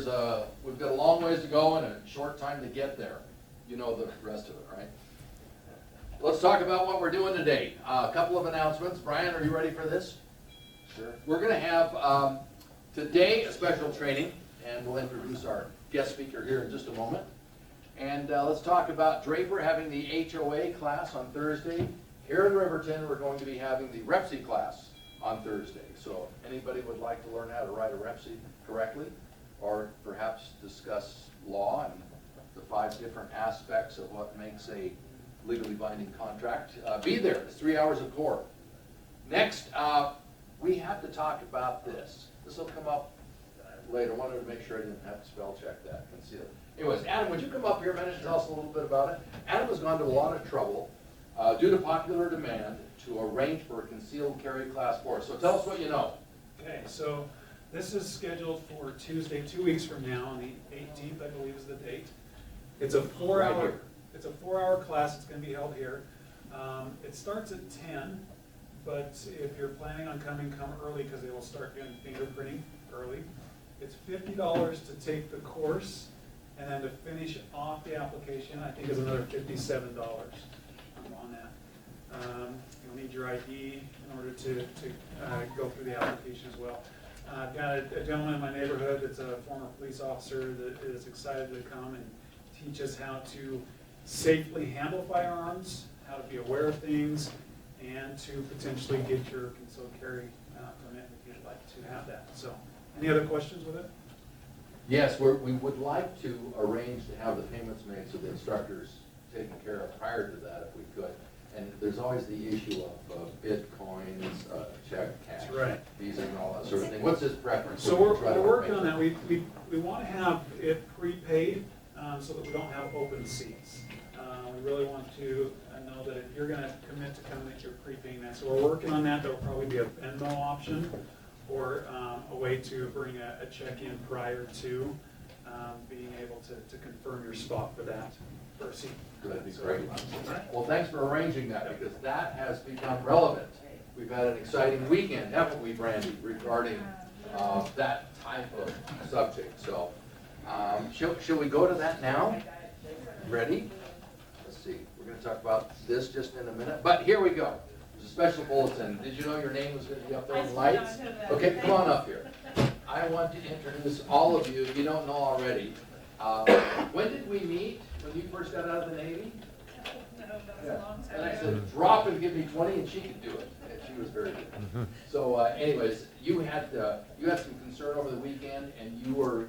We've got a long ways to go and a short time to get there. You know the rest of it, right? Let's talk about what we're doing today. A couple of announcements. Brian, are you ready for this? Sure. We're going to have today a special training, and we'll introduce our guest speaker here in just a moment. And let's talk about Draper having the HOA class on Thursday. Here in Riverton, we're going to be having the REPSI class on Thursday. So if anybody would like to learn how to write a REPSI correctly, or perhaps discuss law and the 5 different aspects of what makes a legally binding contract, be there. It's 3 hours of core. Next, we have to talk about this. This will come up later. I wanted to make sure I didn't have to spell check that. Conceal it. Anyways, Adam, would you come up here a minute and tell us a little bit about it? Adam has gone to a lot of trouble due to popular demand to arrange for a concealed carry class 4. So tell us what you know. Okay, so this is scheduled for Tuesday, 2 weeks from now, on the 18th, I believe is the date. It's a 4-hour. Right. It's a 4-hour class. It's going to be held here. It starts at 10, but if you're planning on coming, come early because they will start doing fingerprinting early. It's $50 to take the course, and then to finish off the application, I think is another $57 on that. You'll need your ID in order to go through the application as well. I've got a gentleman in my neighborhood that's a former police officer that is excited to come and teach us how to safely handle firearms, how to be aware of things, and to potentially get your concealed carry permit if you'd like to have that. So, any other questions with it? Yes, we would like to arrange to have the payments made so the instructor's taken care of prior to that if we could. And there's always the issue of Bitcoins, check, cash, That's right. Visa, and all that sort of thing. What's his preference? So we're working on that. We want to have it prepaid so that we don't have open seats. We really want to know that if you're going to commit to coming, that you're prepaying that. So we're working on that. There will probably be a Venmo option or a way to bring a check in prior to being able to confirm your spot for that for a seat. That'd be great. Well, thanks for arranging that because that has become relevant. We've had an exciting weekend, haven't we, Brandy, regarding that type of subject. So, shall we go to that now? Ready? Let's see. We're going to talk about this just in a minute. But here we go. There's a special bulletin. Did you know your name was going to be up there in the lights? Okay, come on up here. I want to introduce all of you, if you don't know already. When did we meet? When you first got out of the Navy? No, that was Yeah. a long time And I ago. said, drop and give me 20, and she could do it. And she was very good. So, anyways, you had some concern over the weekend, and you are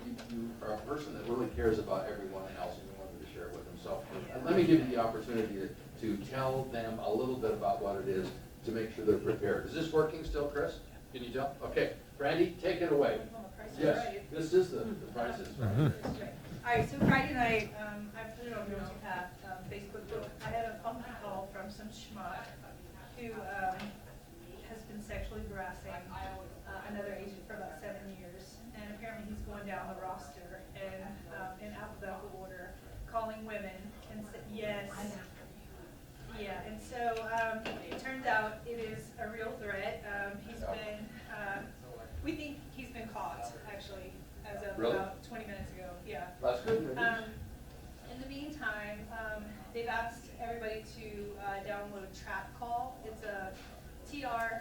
a person that really cares about everyone else, and you wanted to share it with them. So, let me give you the opportunity to tell them a little bit about what it is to make sure they're prepared. Is this working still, Chris? Can you tell? Okay, Brandy, take it away. Well, the price is Yes, right. this is the prices. Right. All right, so Friday night, I put it on Realtypath Facebook group. I had a phone call from some schmuck who has been sexually harassing another agent for about 7 years. And apparently he's going down the roster and in alphabetical order, calling women and said, yes. Yeah, and so it turns out it is a real threat. He's been, we think he's been caught, actually, as of Really? about 20 minutes ago. Yeah. That's good news. In the meantime, they've asked everybody to download Trap Call. It's a TRAPCALL.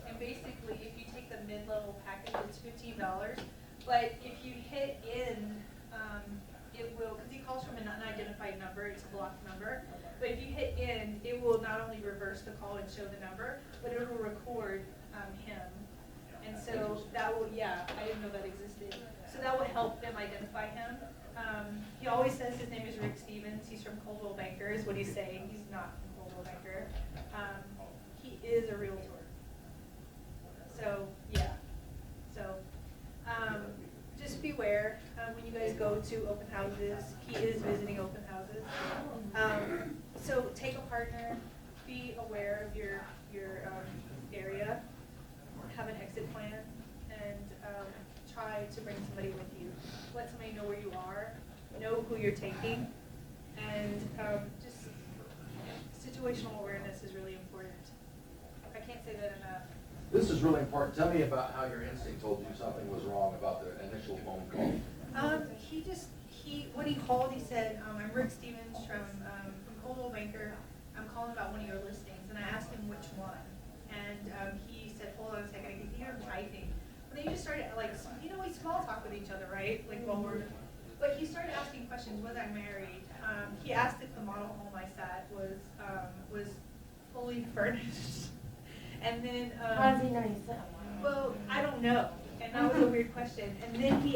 And basically, if you take the mid-level package, it's $15. But if you hit in, it will, because he calls from an unidentified number, it's a blocked number. But if you hit in, it will not only reverse the call and show the number, but it will record him. And so that will, yeah, I didn't know that existed. So that will help them identify him. He always says his name is Rick Stevens. He's from Coldwell Banker is what he's saying. He's not from Coldwell Banker. He is a realtor. So, yeah. So, just beware when you guys go to open houses. He is visiting open houses. So take a partner. Be aware of your area. Have an exit plan, and try to bring somebody with you. Let somebody know where you are, know who you're taking, and just situational awareness is really important. I can't say that enough. This is really important. Tell me about how your instinct told you something was wrong about the initial phone call. When he called, he said, I'm Rick Stevens from Coldwell Banker. I'm calling about one of your listings. And I asked him which one. And he said, hold on a second, I can hear him typing. But then he just started, like, we small talk with each other, right? Like, but he started asking questions. Was I married? He asked if the model home I sat was fully furnished. And then, How's he know you said? well, I don't know, and that was a weird question. And then he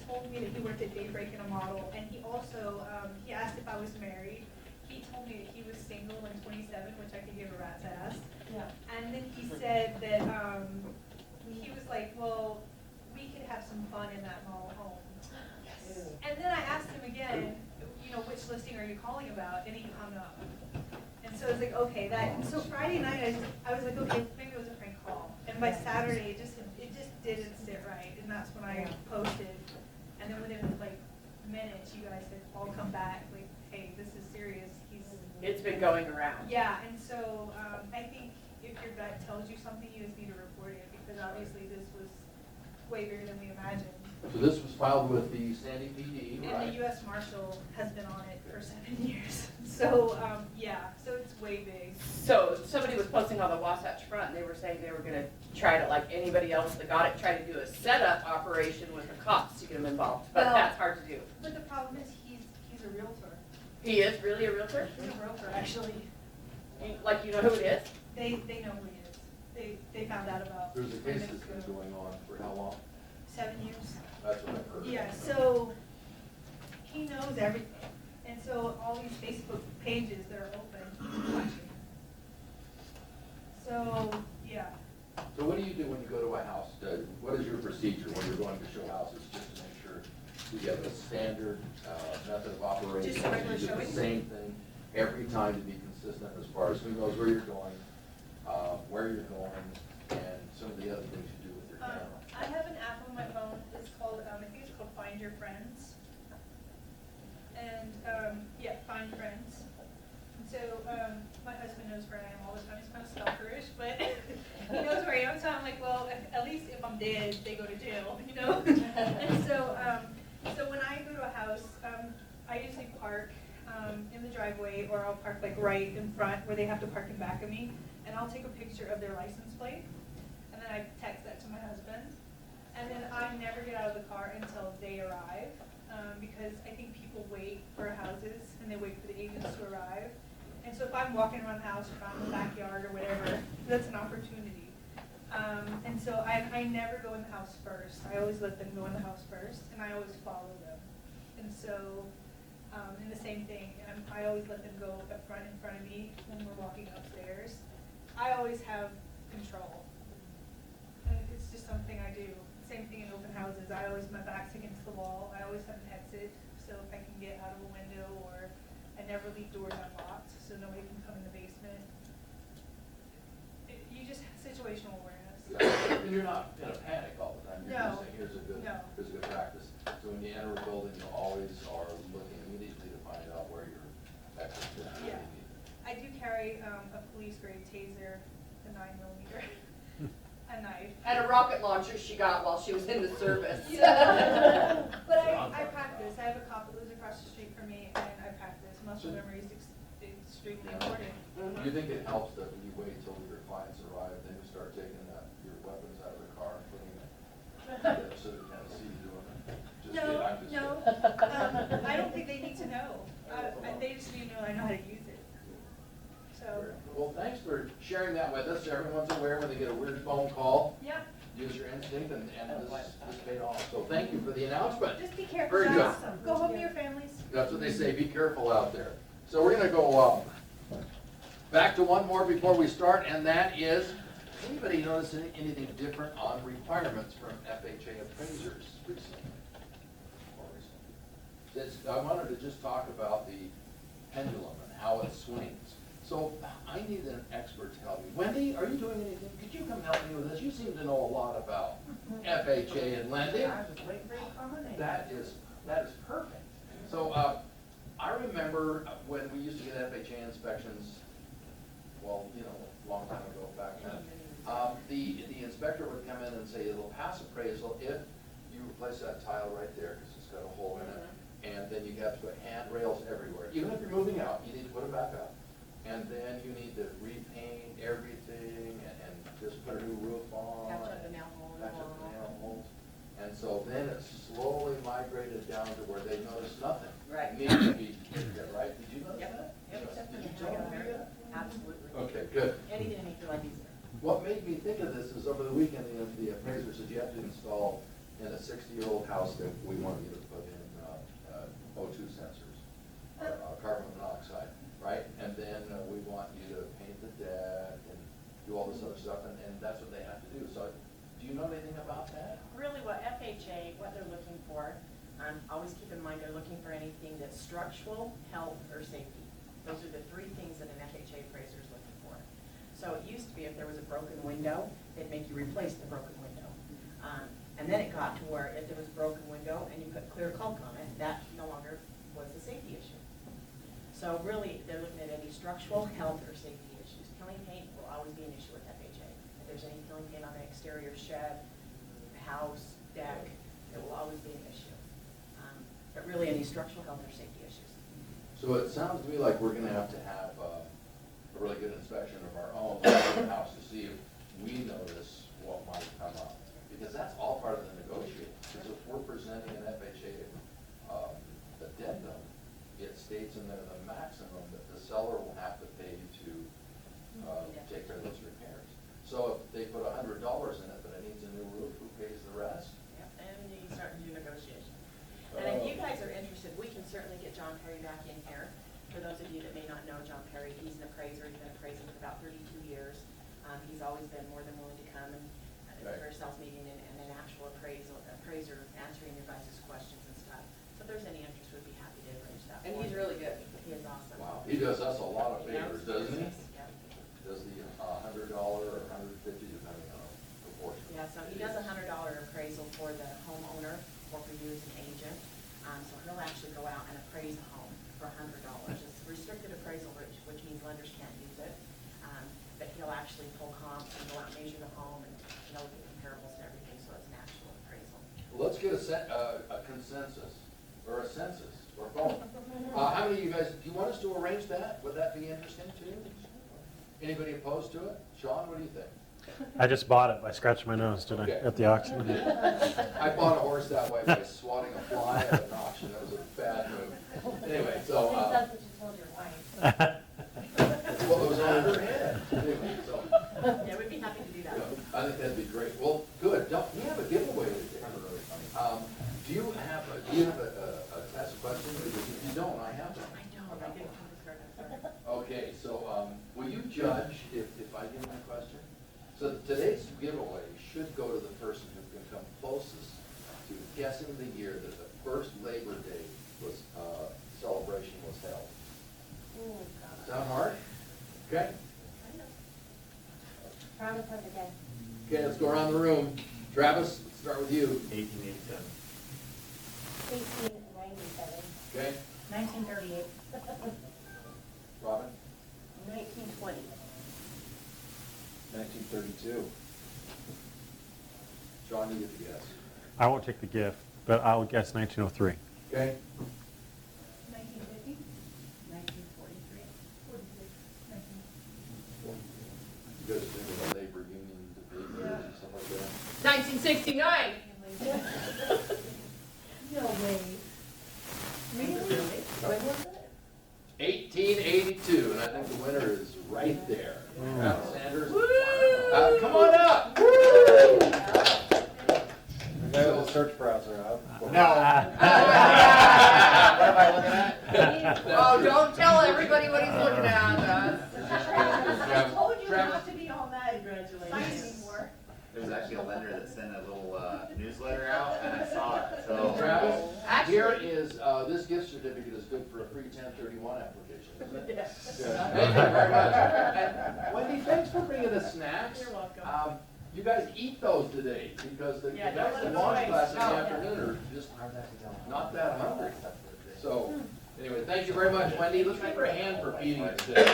told me that he worked at Daybreak in a model, and he also, he asked if I was married. He told me that he was single and 27, which I could give a rat's ass. Yeah. And then he said that, he was like, well, we could have some fun in that model home. Yes. And then I asked him again, which listing are you calling about? And he hung up. And so it's like, okay, so Friday night, I was like, okay, maybe it was a prank call. And by Saturday, it just didn't sit right. And that's when I posted. And then within like minutes, you guys had all come back, like, hey, this is serious. It's been going around. Yeah, and so I think if your gut tells you something, you just need to report it, because obviously this was way bigger than we imagined. So this was filed with the Sandy PD, And right? the U.S. Marshal has been on it for 7 years. So, yeah, so it's way big. So somebody was posting on the Wasatch Front, and they were saying they were gonna try to, like anybody else that got it, try to do a setup operation with the cops to get them involved, but Well- that's hard to do. But the problem is he's a realtor. He is really a realtor? He's a realtor, actually. You know who it is? They know who he is. They found out about. There's a 3 case minutes that's been ago. going on for how long? 7 years. That's what I've heard. Yeah, so he knows everything. And so all these Facebook pages that are open. So, yeah. So what do you do when you go to a house? What is your procedure when you're going to show houses, just to make sure you have a standard method of operation? Just a regular You do showing? the same thing every time to be consistent as far as who knows where you're going, where you're going, and some of the other things you do with your camera. I have an app on my phone. It's called, I think it's called Find Your Friends. And, yeah, Find Friends. And so, my husband knows where I am all the time. He's kind of stalkerish, but he knows where I am. So I'm like, well, at least if I'm dead, they go to jail, And so, so when I go to a house, I usually park in the driveway, or I'll park like right in front where they have to park in back of me. And I'll take a picture of their license plate, and then I text that to my husband. And then I never get out of the car until they arrive, because I think people wait for houses, and they wait for the agents to arrive. And so if I'm walking around the house, or if I'm in the backyard or whatever, that's an opportunity. And so I never go in the house first. I always let them go in the house first, and I always follow them. And so, and the same thing, I always let them go up front in front of me when we're walking upstairs. I always have control. And it's just something I do. Same thing in open houses. My back's against the wall. I always have an exit, so if I can get out of a window, or I never leave doors unlocked, so nobody can come in the basement. You just have situational awareness. And you're not in a panic all the time. You're No. just saying, here's a good practice. So when you enter a building, you always are looking immediately to find out where your exit is. Yeah. I do carry a police grade taser, the 9mm, a knife. And a rocket launcher she got while she was in the service. Yeah. But I practice. I have a cop that lives across the street from me, and I practice. Muscle memory is extremely important. Do you think it helps that when you wait till your clients arrive, then you start taking your weapons out of the car and putting them so they can't see you doing it? Just kidding, I'm just kidding. I don't think they need to know. They just need to know I know how to use it. So, Well, thanks for sharing that with us. Everyone's aware when they get a weird phone call, yeah, use your instinct, and this paid off. So thank you for the announcement. just be careful, Very guys. good. Go home to your families. That's what they say, be careful out there. So we're gonna go back to one more before we start, and that is, anybody notice anything different on requirements from FHA appraisers recently? I wanted to just talk about the pendulum and how it swings. So I need an expert to help me. Wendy, are you doing anything? Could you come help me with this? You seem to know a lot about FHA and lending. I was waiting for you to call my name. That is perfect. So I remember when we used to get FHA inspections, well, a long time ago back then. The inspector would come in and say it'll pass appraisal if you replace that tile right there, because it's got a hole in it. And then you have to put handrails everywhere. Even if you're moving out, you need to put it back up. And then you need to repaint everything and just put a new roof on. Patch up the nail holes. Patch up the nail holes. And so then it slowly migrated down to where they noticed nothing. Right. Needed to be, right? Did you notice Yep. that? Yep. Did you tell them that? Absolutely. Okay, good. Anything to make your life easier. What made me think of this is over the weekend, the appraiser said you have to install in a 60-year-old house that we want you to put in O2 sensors, carbon monoxide, right? And then we want you to paint the deck and do all this other stuff, and that's what they have to do. So do you know anything about that? Really what FHA, what they're looking for, always keep in mind they're looking for anything that's structural, health, or safety. Those are the three things that an FHA appraiser is looking for. So it used to be if there was a broken window, they'd make you replace the broken window. And then it got to where if there was a broken window and you put clear caulk on it, that no longer was a safety issue. So really, they're looking at any structural, health, or safety issues. Killing paint will always be an issue with FHA. If there's any killing paint on the exterior shed, house, deck, it will always be an issue. But really, any structural, health, or safety issues. So it sounds to me like we're gonna have a really good inspection of our own house to see if we notice what might come up. Because that's all part of the negotiation. Because if we're presenting an FHA addendum, it states in there the maximum that the seller will have to pay to take care of those repairs. So if they put $100 in it, but it needs a new roof, who pays the rest? Yep, and you start to do negotiation. And if you guys are interested, we can certainly get John Perry back in here. For those of you that may not know John Perry, he's an appraiser. He's been appraising for about 32 years. He's always been more than willing to come and for a sales meeting and an actual appraiser answering your guys' questions and stuff. So if there's any interest, we'd be happy to arrange that. And for he's you. really good. He is awesome. Wow, he does us a lot of Yeah. favors, doesn't he? Yep. Does the $100 or $150, depending on proportion. Yeah, so he does a $100 appraisal for the homeowner or for you as an agent. So he'll actually go out and appraise a home for $100. It's restricted appraisal, which means lenders can't use it. But he'll actually pull comps and go out and measure the home and look at comparables and everything, so it's an actual appraisal. Well, let's get a consensus, or a census, or both. How many of you guys, do you want us to arrange that? Would that be interesting to you? Anybody opposed to it? Sean, what do you think? I just bought it by scratching my nose, didn't Okay. I, at the auction? I bought a horse that way by swatting a fly at an auction. That was a bad move. Anyway, so, That's what you told your wife. what was on her head? Anyway, so, Yeah, we'd be happy to do that. I think that'd be great. Well, good. We have a giveaway today. Do you have a test question? If you don't, I have one. I don't, I didn't come prepared, I'm sorry. Okay, so, will you judge if I give my question? So today's giveaway should go to the person who can come closest to guessing the year that the first Labor Day was, celebration was held. Sound hard? Okay? Travis has a guess. Okay, let's go around the room. Travis, let's start with you. 1887. 1897. Okay? 1938. Robin? 1920. 1932. John, you get the guess. I won't take the gift, but I'll guess 1903. Okay? 1950. 1943. You guys think of the labor union debate and stuff like that? 1969. No way. Really? When was it? 1882, and I think the winner is right there. Travis Sanders. Woo! Come on up. The search browser up. No. What am I looking at? Oh, don't tell everybody what he's looking at. I told you Travis. not to be on that site Congratulations. anymore. There's actually a lender that sent a little newsletter out, and I saw it, so. Travis, Actually- here is, this gift certificate is good for a free 1031 application, isn't it? Yes. Thank you very much. And Wendy, thanks for bringing us snacks. You're welcome. You guys eat those today, because the Yeah, guys don't at let launch them class in the waste. afternoon are just not that hungry. So, anyway, thank you very much, Wendy. Let's give her a hand for feeding us today.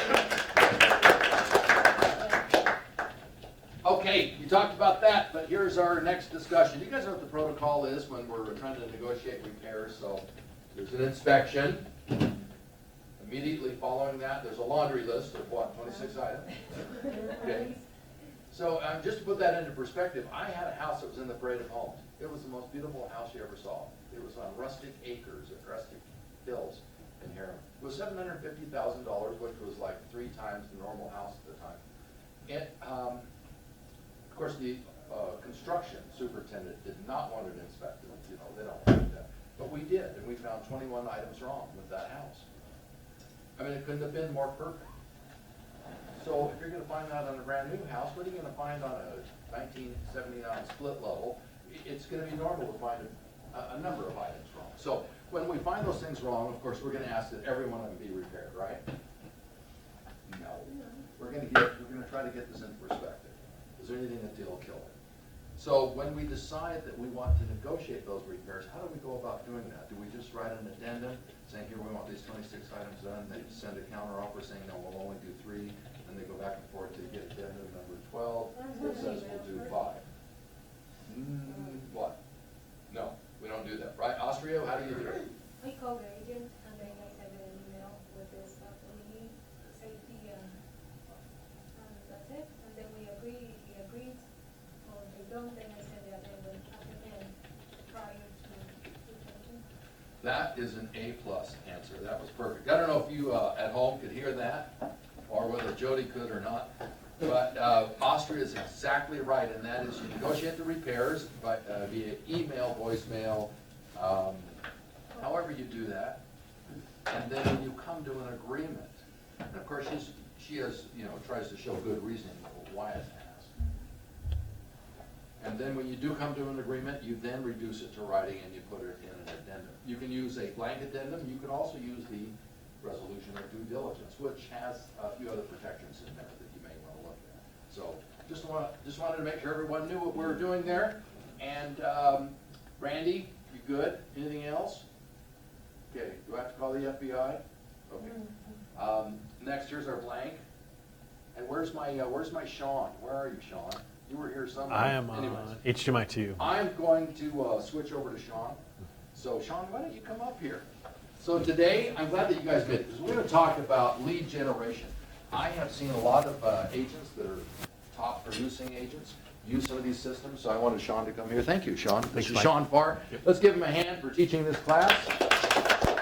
Okay. talked about that, but here's our next discussion. You guys know what the protocol is when we're trying to negotiate repairs, so there's an inspection. Immediately following that, there's a laundry list of what, 26 items? Okay. So just to put that into perspective, I had a house that was in the Parade of Homes. It was the most beautiful house you ever saw. It was on rustic acres at Rustic Hills in Harriman. It was $750,000, which was like 3 times the normal house at the time. It, of course, the construction superintendent did not want it inspected. You know, they don't like that. But we did, and we found 21 items wrong with that house. I mean, it couldn't have been more perfect. So if you're gonna find that on a brand new house, what are you gonna find on a 1979 split level? It's gonna be normal to find a number of items wrong. So when we find those things wrong, of course, we're gonna ask that every one of them be repaired, right? No. We're gonna try to get this into perspective. Is there anything that'll kill it? So when we decide that we want to negotiate those repairs, how do we go about doing that? Do we just write an addendum saying, here, we want these 26 items done, they send a counter offer saying, no, we'll only do 3, and they go back and forth to get addendum number 12 that says we'll do 5. What? No, we don't do that, right? Austria, how do you do it? We call the agent and then I send an email with the stuff that we need, safety, and that's it. And then we agree, he agrees, or they don't, then I send the addendum at the end prior to changing. That is an A-plus answer. That was perfect. I don't know if you at home could hear that, or whether Jody could or not, but Austria is exactly right, and that is you negotiate the repairs via email, voicemail, however you do that, and then when you come to an agreement, and of course she has, tries to show good reasoning for why it's asked. And then when you do come to an agreement, you then reduce it to writing and you put it in an addendum. You can use a blank addendum. You can also use the resolution of due diligence, which has a few other protections in there that you may want to look at. So just wanted to make sure everyone knew what we were doing there. And Randy, you good? Anything else? Okay, do I have to call the FBI? Okay. Next, here's our blank. And where's my Sean? Where are you, Sean? You were here somewhere. I am Anyways, on HDMI2. I'm going to switch over to Sean. So Sean, why don't you come up here? So today, I'm glad that you guys did, because we're going to talk about lead generation. I have seen a lot of agents that are top producing agents use some of these systems, so I wanted Sean to come here. Thank you, Sean. This is Mike. Sean Farr. Yep. Let's give him a hand for teaching this class.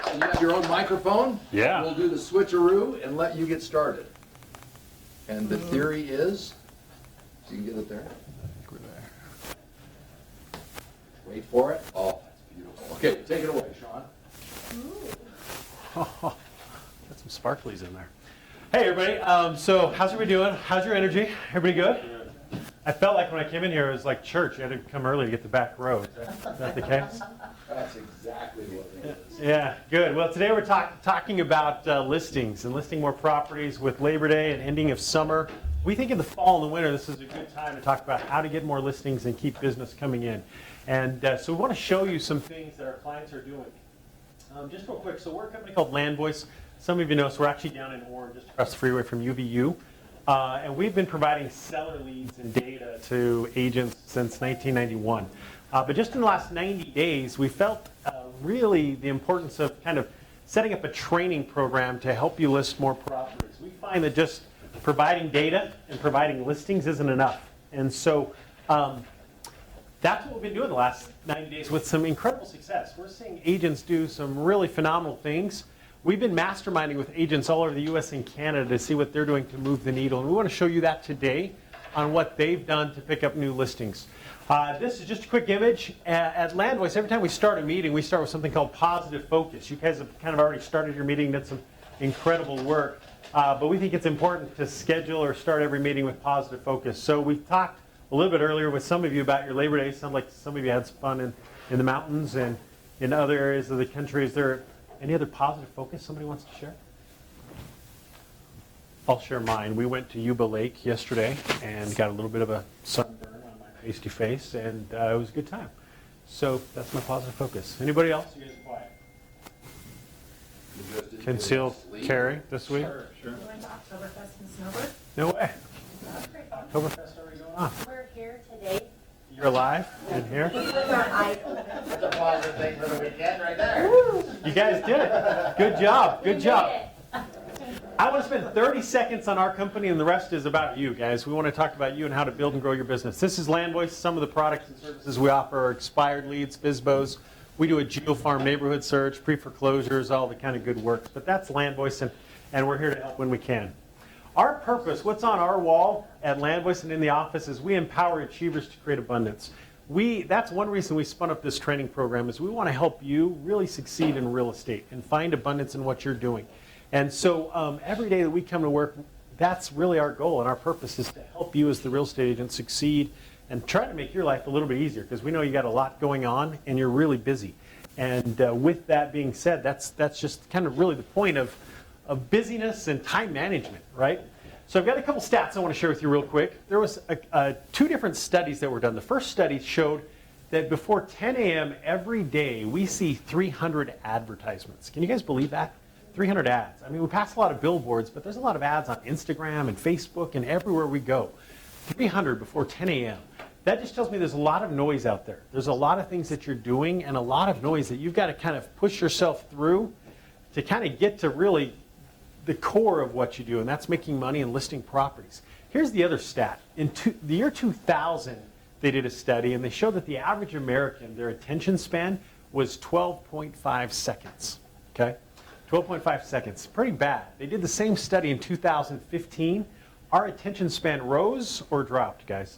And you have your own microphone. Yeah. We'll do the switcheroo and let you get started. And the theory is, so you can get it there. Wait for it. Oh, that's beautiful. Okay, take it away, Sean. Got some sparklies in there. Hey everybody, so how's everybody doing? How's your energy? Everybody good? I felt like when I came in here, it was like church. You had to come early to get the back row. Is that the case? That's exactly what it is. Yeah, good. Well, today we're talking about listings and listing more properties with Labor Day and ending of summer. We think in the fall and the winter, this is a good time to talk about how to get more listings and keep business coming in. And so we want to show you some things that our clients are doing. Just real quick, so we're a company called Land Voice. Some of you know, so we're actually down in Warren, just across the freeway from UVU. And we've been providing seller leads and data to agents since 1991. But just in the last 90 days, we felt really the importance of kind of setting up a training program to help you list more properties. We find that just providing data and providing listings isn't enough. And so that's what we've been doing the last 90 days with some incredible success. We're seeing agents do some really phenomenal things. We've been masterminding with agents all over the U.S. and Canada to see what they're doing to move the needle. And we want to show you that today on what they've done to pick up new listings. This is just a quick image. At Land Voice, every time we start a meeting, we start with something called positive focus. You guys have kind of already started your meeting, did some incredible work. But we think it's important to schedule or start every meeting with positive focus. So we've talked a little bit earlier with some of you about your Labor Day. Sounds like some of you had some fun in the mountains and in other areas of the country. Is there any other positive focus somebody wants to share? I'll share mine. We went to Yuba Lake yesterday and got a little bit of a sunburn on my pasty face, and it was a good time. So that's my positive focus. Anybody else? You guys are quiet. Concealed carry this week? We went to Oktoberfest in Snowbird. No way. Oktoberfest already going on. We're here today You're alive in here. with our eyes open. That's a positive thing for the weekend right there. You guys did it. Good job. Good job. I want to spend 30 seconds on our company, and the rest is about you guys. We want to talk about you and how to build and grow your business. This is Land Voice. Some of the products and services we offer are expired leads, FSBOs. We do a geofarm neighborhood search, pre-foreclosures, all the kind of good work. But that's Land Voice, and we're here to help when we can. Our purpose, what's on our wall at Land Voice and in the office, is we empower achievers to create abundance. That's one reason we spun up this training program, is we want to help you really succeed in real estate and find abundance in what you're doing. And so every day that we come to work, that's really our goal, and our purpose is to help you as the real estate agent succeed and try to make your life a little bit easier, because we know you got a lot going on and you're really busy. And with that being said, that's just kind of really the point of busyness and time management, right? So I've got a couple stats I want to share with you real quick. There was two different studies that were done. The first study showed that before 10 a.m. every day, we see 300 advertisements. Can you guys believe that? 300 ads. I mean, we pass a lot of billboards, but there's a lot of ads on Instagram and Facebook and everywhere we go. 300 before 10 a.m. That just tells me there's a lot of noise out there. There's a lot of things that you're doing and a lot of noise that you've got to kind of push yourself through to kind of get to really the core of what you do, and that's making money and listing properties. Here's the other stat. In the year 2000, they did a study, and they showed that the average American, their attention span was 12.5 seconds. Okay? 12.5 seconds. Pretty bad. They did the same study in 2015. Our attention span rose or dropped, guys?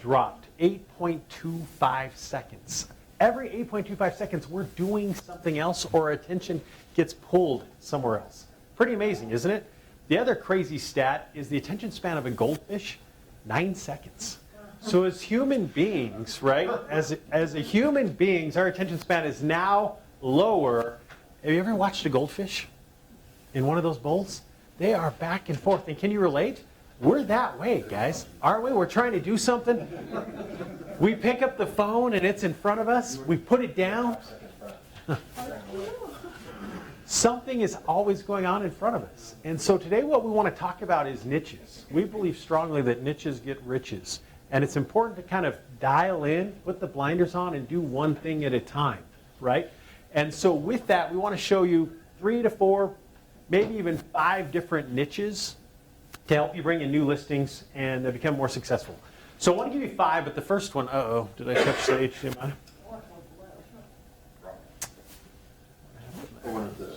Dropped. 8.25 seconds. Every 8.25 seconds, we're doing something else, or our attention gets pulled somewhere else. Pretty amazing, isn't it? The other crazy stat is the attention span of a goldfish, 9 seconds. So as human beings, right, as a human beings, our attention span is now lower. Have you ever watched a goldfish in one of those bowls? They are back and forth. And can you relate? We're that way, guys. Aren't we? We're trying to do something. We pick up the phone and it's in front of us. We put it down. Something is always going on in front of us. And so today what we want to talk about is niches. We believe strongly that niches get riches. And it's important to kind of dial in, put the blinders on, and do one thing at a time, right? And so with that, we want to show you 3 to 4, maybe even 5 different niches to help you bring in new listings and become more successful. So I want to give you 5, but the first one, uh-oh, did I touch the HDMI?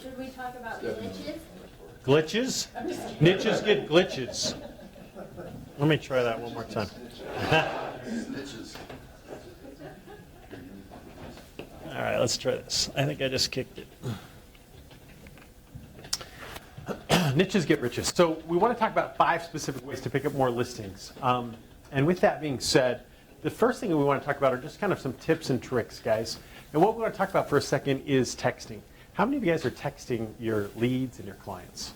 Should we talk about glitches? Glitches? Niches get glitches. Let me try that one more time. All right, let's try this. I think I just kicked it. Niches get riches. So we want to talk about 5 specific ways to pick up more listings. And with that being said, the first thing that we want to talk about are just kind of some tips and tricks, guys. And what we want to talk about for a second is texting. How many of you guys are texting your leads and your clients?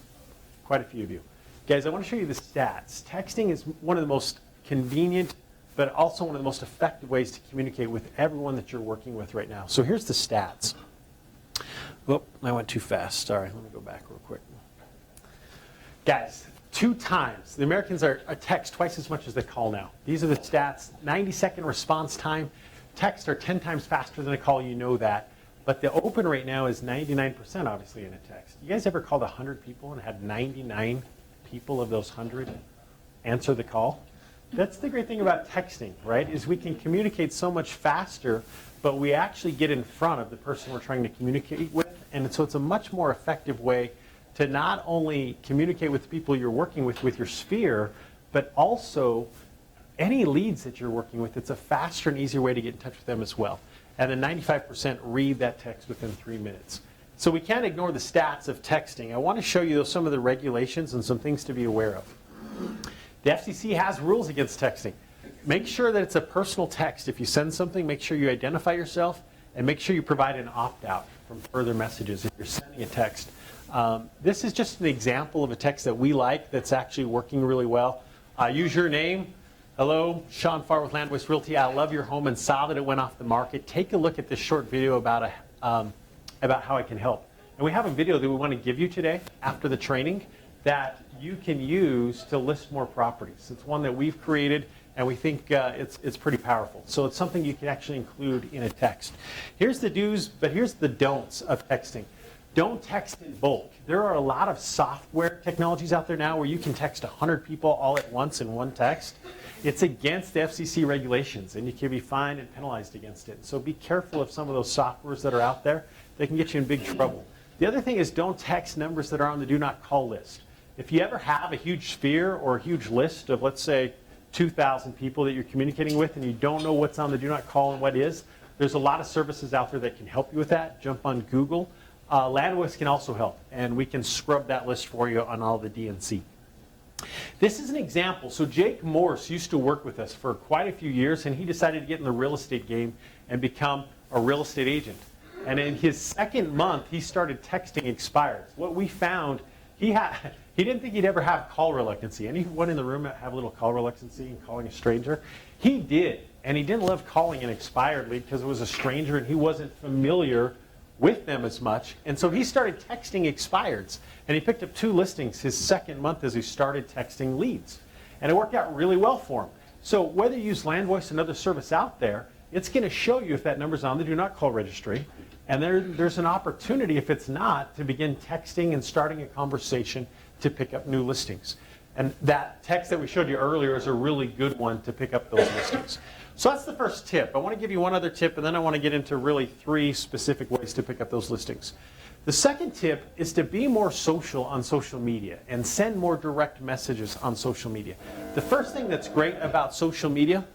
Quite a few of you. Guys, I want to show you the stats. Texting is one of the most convenient, but also one of the most effective ways to communicate with everyone that you're working with right now. So here's the stats. Whoop, I went too fast. Sorry, let me go back real quick. Guys, 2 times. The Americans are text twice as much as they call now. These are the stats. 90-second response time. Texts are 10 times faster than a call, you know that. But the open rate now is 99%, obviously, in a text. You guys ever called 100 people and had 99 people of those 100 answer the call? That's the great thing about texting, right? Is we can communicate so much faster, but we actually get in front of the person we're trying to communicate with. And so it's a much more effective way to not only communicate with the people you're working with your sphere, but also any leads that you're working with. It's a faster and easier way to get in touch with them as well. And then 95% read that text within 3 minutes. So we can't ignore the stats of texting. I want to show you some of the regulations and some things to be aware of. The FCC has rules against texting. Make sure that it's a personal text. If you send something, make sure you identify yourself and make sure you provide an opt-out from further messages if you're sending a text. This is just an example of a text that we like that's actually working really well. Use your name. Hello, Sean Farr with Land Voice Realty. I love your home and saw that it went off the market. Take a look at this short video about how I can help. And we have a video that we want to give you today after the training that you can use to list more properties. It's one that we've created. and we think it's pretty powerful. So it's something you can actually include in a text. Here's the do's, but here's the don'ts of texting. Don't text in bulk. There are a lot of software technologies out there now where you can text 100 people all at once in one text. It's against the FCC regulations, and you can be fined and penalized against it. So be careful of some of those softwares that are out there. They can get you in big trouble. The other thing is don't text numbers that are on the do not call list. If you ever have a huge sphere or a huge list of, let's say, 2,000 people that you're communicating with and you don't know what's on the do not call and what is, there's a lot of services out there that can help you with that. Jump on Google. LandWest can also help, and we can scrub that list for you on all the DNC. This is an example. So Jake Morse used to work with us for quite a few years, and he decided to get in the real estate game and become a real estate agent. And in his second month, he started texting expireds. What we found, he didn't think he'd ever have call reluctancy. Anyone in the room have a little call reluctancy in calling a stranger? He did, and he didn't love calling an expired lead because it was a stranger and he wasn't familiar with them as much. And so he started texting expireds, and he picked up 2 listings his second month as he started texting leads. And it worked out really well for him. So whether you use LandVoice, another service out there, it's going to show you if that number's on the do not call registry. And there's an opportunity, if it's not, to begin texting and starting a conversation to pick up new listings. And that text that we showed you earlier is a really good one to pick up those listings. So that's the first tip. I want to give you one other tip, and then I want to get into really 3 specific ways to pick up those listings. The second tip is to be more social on social media and send more direct messages on social media. The first thing that's great about social media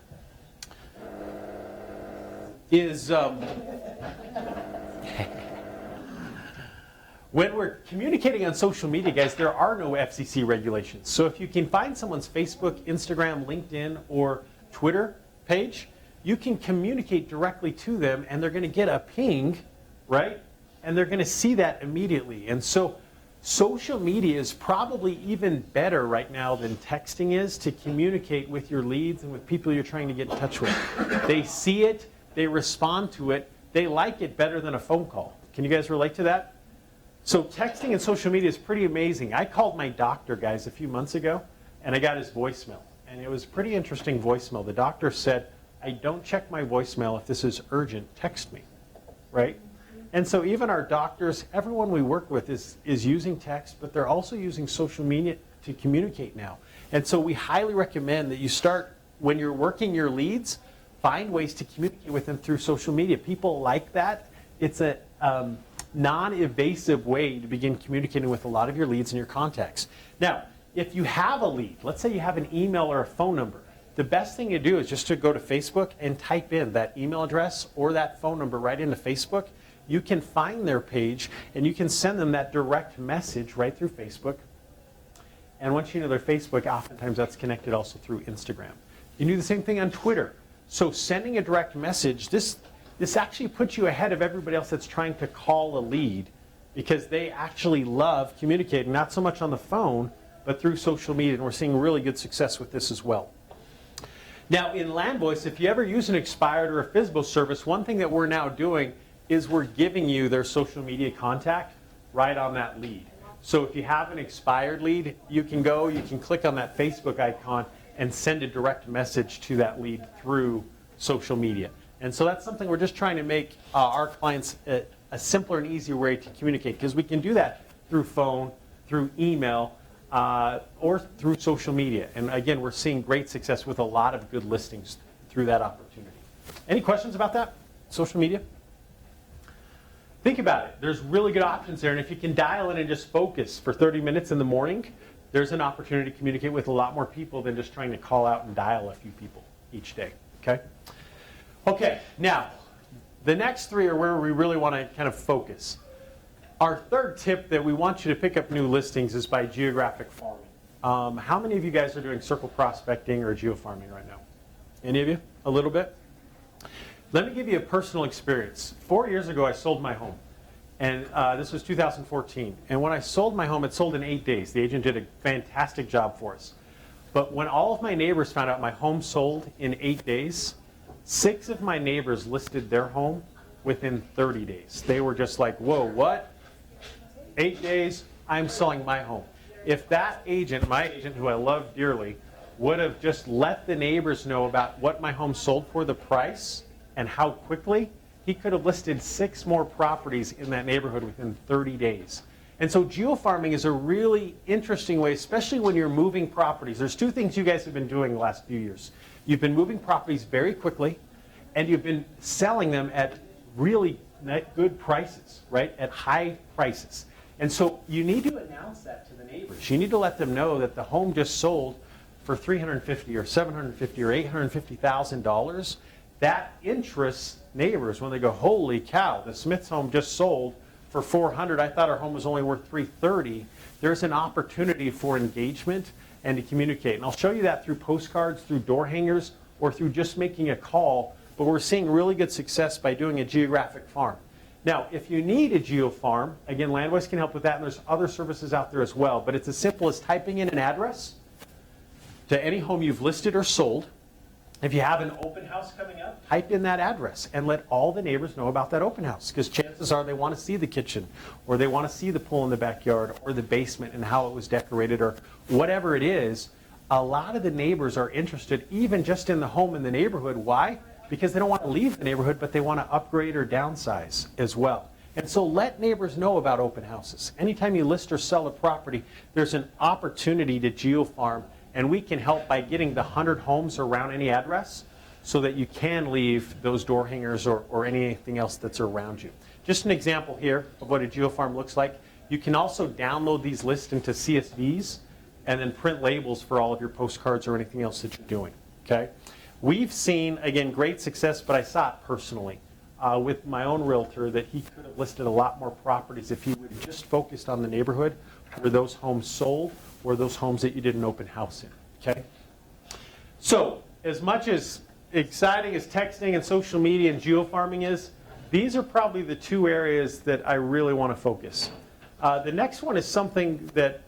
is when we're communicating on social media, guys, there are no FCC regulations. So if you can find someone's Facebook, Instagram, LinkedIn, or Twitter page, you can communicate directly to them, and they're going to get a ping, right? And they're going to see that immediately. And so social media is probably even better right now than texting is to communicate with your leads and with people you're trying to get in touch with. They see it, they respond to it, they like it better than a phone call. Can you guys relate to that? So texting and social media is pretty amazing. I called my doctor, guys, a few months ago, and I got his voicemail. And it was a pretty interesting voicemail. The doctor said, I don't check my voicemail. If this is urgent, text me, right? And so even our doctors, everyone we work with is using text, but they're also using social media to communicate now. And so we highly recommend that you start, when you're working your leads, find ways to communicate with them through social media. People like that. It's a non-invasive way to begin communicating with a lot of your leads and your contacts. Now, if you have a lead, let's say you have an email or a phone number, the best thing to do is just to go to Facebook and type in that email address or that phone number right into Facebook. You can find their page, and you can send them that direct message right through Facebook. And once you know their Facebook, oftentimes that's connected also through Instagram. You can do the same thing on Twitter. So sending a direct message, this actually puts you ahead of everybody else that's trying to call a lead, because they actually love communicating, not so much on the phone, but through social media, and we're seeing really good success with this as well. Now, in LandVoice, if you ever use an expired or a FSBO service, one thing that we're now doing is we're giving you their social media contact right on that lead. So if you have an expired lead, you can click on that Facebook icon and send a direct message to that lead through social media. And so that's something we're just trying to make our clients a simpler and easier way to communicate, because we can do that through phone, through email, or through social media. And again, we're seeing great success with a lot of good listings through that opportunity. Any questions about that? Social media? Think about it. There's really good options there. And if you can dial in and just focus for 30 minutes in the morning, there's an opportunity to communicate with a lot more people than just trying to call out and dial a few people each day. Okay? Okay, now, the next 3 are where we really want to kind of focus. Our third tip that we want you to pick up new listings is by geographic farming. How many of you guys are doing circle prospecting or geofarming right now? Any of you? A little bit? Let me give you a personal experience. 4 years ago, I sold my home. And this was 2014. And when I sold my home, it sold in 8 days. The agent did a fantastic job for us. But when all of my neighbors found out my home sold in 8 days, 6 of my neighbors listed their home within 30 days. They were just like, whoa, what? 8 days, I'm selling my home. If that agent, my agent who I love dearly, would have just let the neighbors know about what my home sold for, the price, and how quickly, he could have listed 6 more properties in that neighborhood within 30 days. And so geofarming is a really interesting way, especially when you're moving properties. There's 2 things you guys have been doing the last few years. You've been moving properties very quickly, and you've been selling them at really good prices, right? At high prices. And so you need to announce that to the neighbors. You need to let them know that the home just sold for $350,000 or $750,000 or $850,000. That interests neighbors when they go, holy cow, the Smith's home just sold for $400,000. I thought our home was only worth $330,000. There's an opportunity for engagement and to communicate. And I'll show you that through postcards, through door hangers, or through just making a call. But we're seeing really good success by doing a geographic farm. Now, if you need a geo-farm, again, Landwise can help with that, and there's other services out there as well. But it's as simple as typing in an address to any home you've listed or sold. If you have an open house coming up, type in that address and let all the neighbors know about that open house, because chances are they want to see the kitchen, or they want to see the pool in the backyard, or the basement and how it was decorated, or whatever it is. A lot of the neighbors are interested even just in the home in the neighborhood. Why? Because they don't want to leave the neighborhood, but they want to upgrade or downsize as well. And so let neighbors know about open houses. Anytime you list or sell a property, there's an opportunity to geofarm, and we can help by getting the 100 homes around any address so that you can leave those door hangers or anything else that's around you. Just an example here of what a geofarm looks like. You can also download these lists into CSVs and then print labels for all of your postcards or anything else that you're doing, okay? We've seen, again, great success, but I saw it personally with my own realtor that he could have listed a lot more properties if he would have just focused on the neighborhood where those homes sold or those homes that you did an open house in, okay? So, as much as exciting as texting and social media and geofarming is, these are probably the 2 areas that I really want to focus. The next one is something that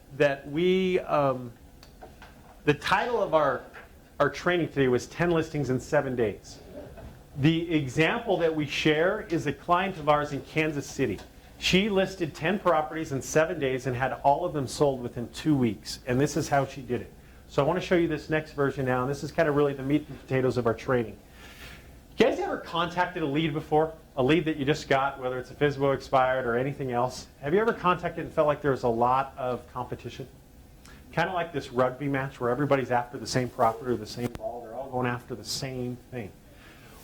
we, the title of our training today was 10 listings in 7 days. The example that we share is a client of ours in Kansas City. She listed 10 properties in 7 days and had all of them sold within 2 weeks. And this is how she did it. So I want to show you this next version now. And this is kind of really the meat and potatoes of our training. You guys ever contacted a lead before? A lead that you just got, whether it's a FSBO expired or anything else. Have you ever contacted and felt like there was a lot of competition? Kind of like this rugby match where everybody's after the same property or the same ball. They're all going after the same thing.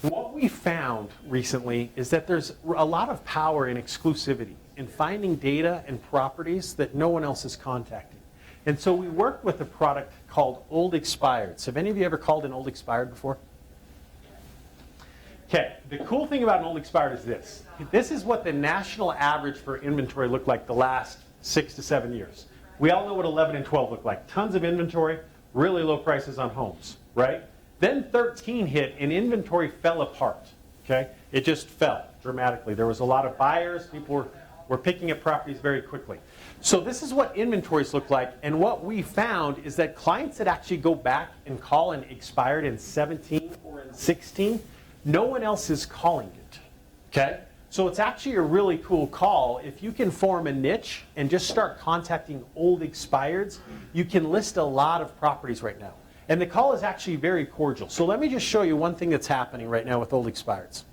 What we found recently is that there's a lot of power in exclusivity, in finding data and properties that no one else is contacting. And so we worked with a product called Old Expireds. Have any of you ever called an Old Expired before? Okay, the cool thing about an Old Expired is this. This is what the national average for inventory looked like the last 6 to 7 years. We all know what 11 and 12 look like. Tons of inventory, really low prices on homes, right? Then 13 hit and inventory fell apart, okay? It just fell dramatically. There was a lot of buyers. People were picking up properties very quickly. So this is what inventories look like. And what we found is that clients that actually go back and call an expired in 17 or in 16, no one else is calling it, okay? So it's actually a really cool call. If you can form a niche and just start contacting old expireds, you can list a lot of properties right now. And the call is actually very cordial. So let me just show you one thing that's happening right now with old expireds.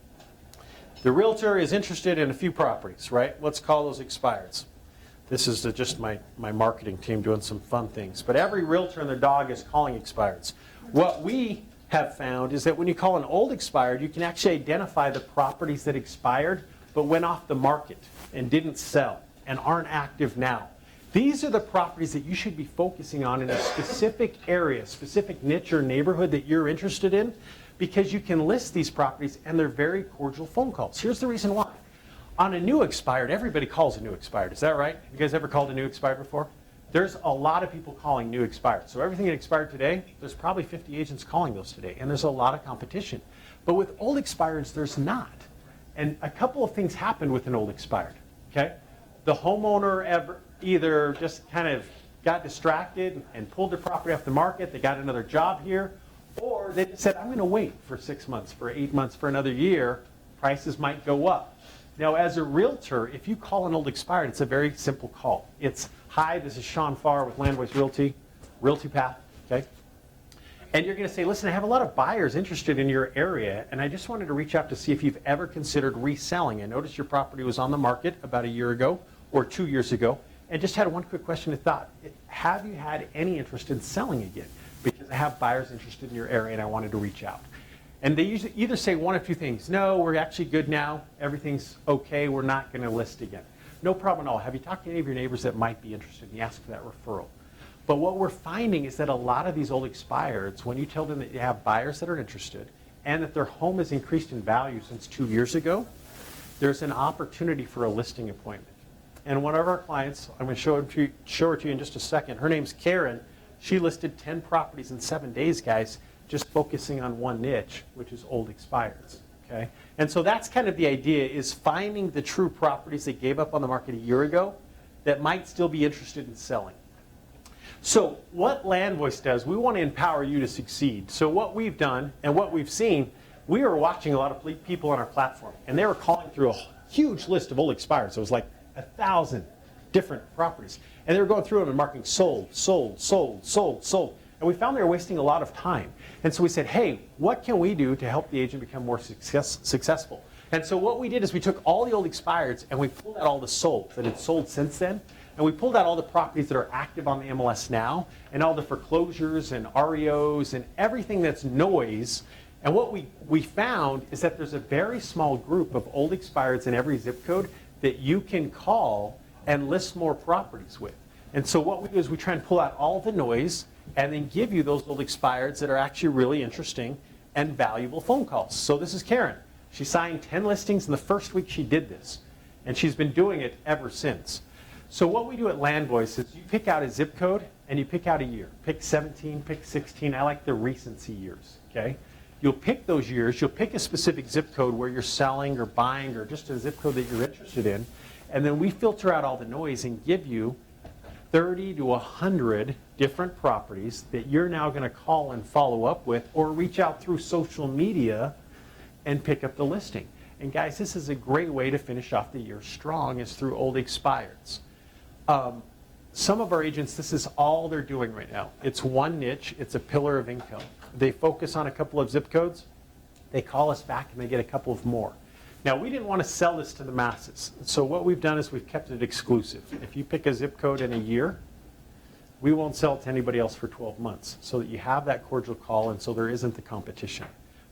The realtor is interested in a few properties, right? Let's call those expireds. This is just my marketing team doing some fun things. But every realtor and their dog is calling expireds. What we have found is that when you call an old expired, you can actually identify the properties that expired but went off the market and didn't sell and aren't active now. These are the properties that you should be focusing on in a specific area, specific niche or neighborhood that you're interested in, because you can list these properties and they're very cordial phone calls. Here's the reason why. On a new expired, everybody calls a new expired. Is that right? Have you guys ever called a new expired before? There's a lot of people calling new expired. So everything that expired today, there's probably 50 agents calling those today, and there's a lot of competition. But with old expireds, there's not. And a couple of things happened with an old expired, okay? The homeowner either just kind of got distracted and pulled their property off the market, they got another job here, or they said, I'm going to wait for 6 months, for 8 months, for another year, prices might go up. Now, as a realtor, if you call an old expired, it's a very simple call. It's, hi, this is Sean Farr with Landwise Realty, Realtypath, okay? And you're going to say, listen, I have a lot of buyers interested in your area, and I just wanted to reach out to see if you've ever considered reselling. I noticed your property was on the market about a year ago or 2 years ago, and just had one quick question of thought. Have you had any interest in selling again? Because I have buyers interested in your area, and I wanted to reach out. And they usually either say one of two things. No, we're actually good now. Everything's okay. We're not going to list again. No problem at all. Have you talked to any of your neighbors that might be interested? And you ask for that referral. But what we're finding is that a lot of these old expireds, when you tell them that you have buyers that are interested and that their home has increased in value since 2 years ago, there's an opportunity for a listing appointment. And one of our clients, I'm going to show it to you in just a second. Her name's Karen. She listed 10 properties in 7 days, guys, just focusing on one niche, which is old expireds. Okay? And so that's kind of the idea, is finding the true properties that gave up on the market a year ago that might still be interested in selling. So what LandVoice does, we want to empower you to succeed. So what we've done and what we've seen, we were watching a lot of people on our platform, and they were calling through a huge list of old expireds. So it was like 1,000 different properties. And they were going through them and marking sold, sold, sold, sold, sold. And we found they were wasting a lot of time. And so we said, hey, what can we do to help the agent become more successful? And so what we did is we took all the old expireds and we pulled out all the sold that had sold since then. And we pulled out all the properties that are active on the MLS now, and all the foreclosures and REOs and everything that's noise. And what we found is that there's a very small group of old expireds in every zip code that you can call and list more properties with. And so what we do is we try and pull out all the noise and then give you those old expireds that are actually really interesting and valuable phone calls. So this is Karen. She signed 10 listings in the first week she did this, and she's been doing it ever since. So what we do at LandVoice is you pick out a zip code and you pick out a year. Pick 17, pick 16. I like the recency years, okay? You'll pick those years. You'll pick a specific zip code where you're selling or buying, or just a zip code that you're interested in. And then we filter out all the noise and give you 30 to 100 different properties that you're now going to call and follow up with, or reach out through social media and pick up the listing. And guys, this is a great way to finish off the year strong, is through old expireds. Some of our agents, this is all they're doing right now. It's one niche. It's a pillar of income. They focus on a couple of zip codes. They call us back and they get a couple of more. Now, we didn't want to sell this to the masses. So what we've done is we've kept it exclusive. If you pick a zip code in a year, we won't sell it to anybody else for 12 months, so that you have that cordial call and so there isn't the competition.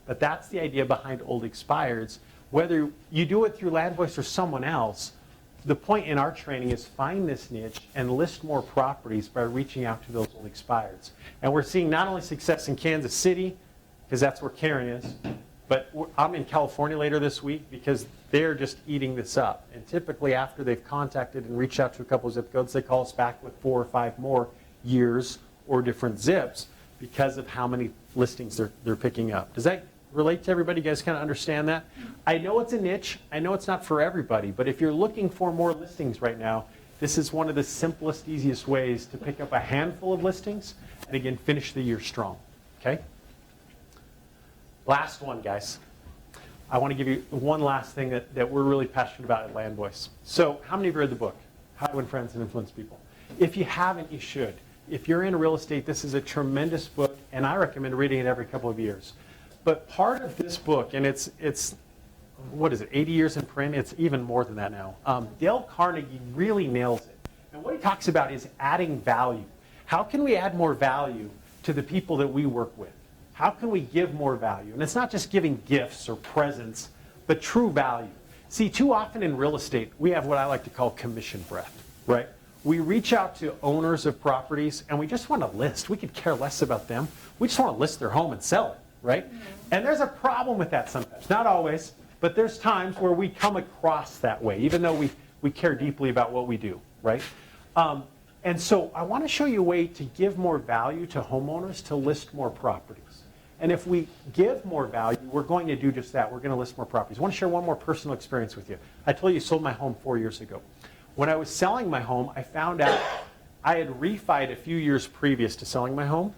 But that's the idea behind old expireds. Whether you do it through LandVoice or someone else, the point in our training is find this niche and list more properties by reaching out to those old expireds. And we're seeing not only success in Kansas City, because that's where Karen is, but I'm in California later this week because they're just eating this up. And typically after they've contacted and reached out to a couple of zip codes, they call us back with 4 or 5 more years or different zips because of how many listings they're picking up. Does that relate to everybody? You guys kind of understand that? I know it's a niche. I know it's not for everybody. But if you're looking for more listings right now, this is one of the simplest, easiest ways to pick up a handful of listings and, again, finish the year strong. Okay? Last one, guys. I want to give you one last thing that we're really passionate about at LandVoice. So how many of you read the book, How to Win Friends and Influence People? If you haven't, you should. If you're in real estate, this is a tremendous book, and I recommend reading it every couple of years. But part of this book, and it's what is it, 80 years in print? It's even more than that now. Dale Carnegie really nails it. And what he talks about is adding value. How can we add more value to the people that we work with? How can we give more value? And it's not just giving gifts or presents, but true value. See, too often in real estate, we have what I like to call commission breath, right? We reach out to owners of properties and we just want to list. We could care less about them. We just want to list their home and sell it, right? And there's a problem with that sometimes. Not always, but there's times where we come across that way, even though we care deeply about what we do, right? And so I want to show you a way to give more value to homeowners to list more properties. And if we give more value, we're going to do just that. We're going to list more properties. I want to share one more personal experience with you. I told you I sold my home 4 years ago. When I was selling my home, I found out I had refied a few years previous to selling my home.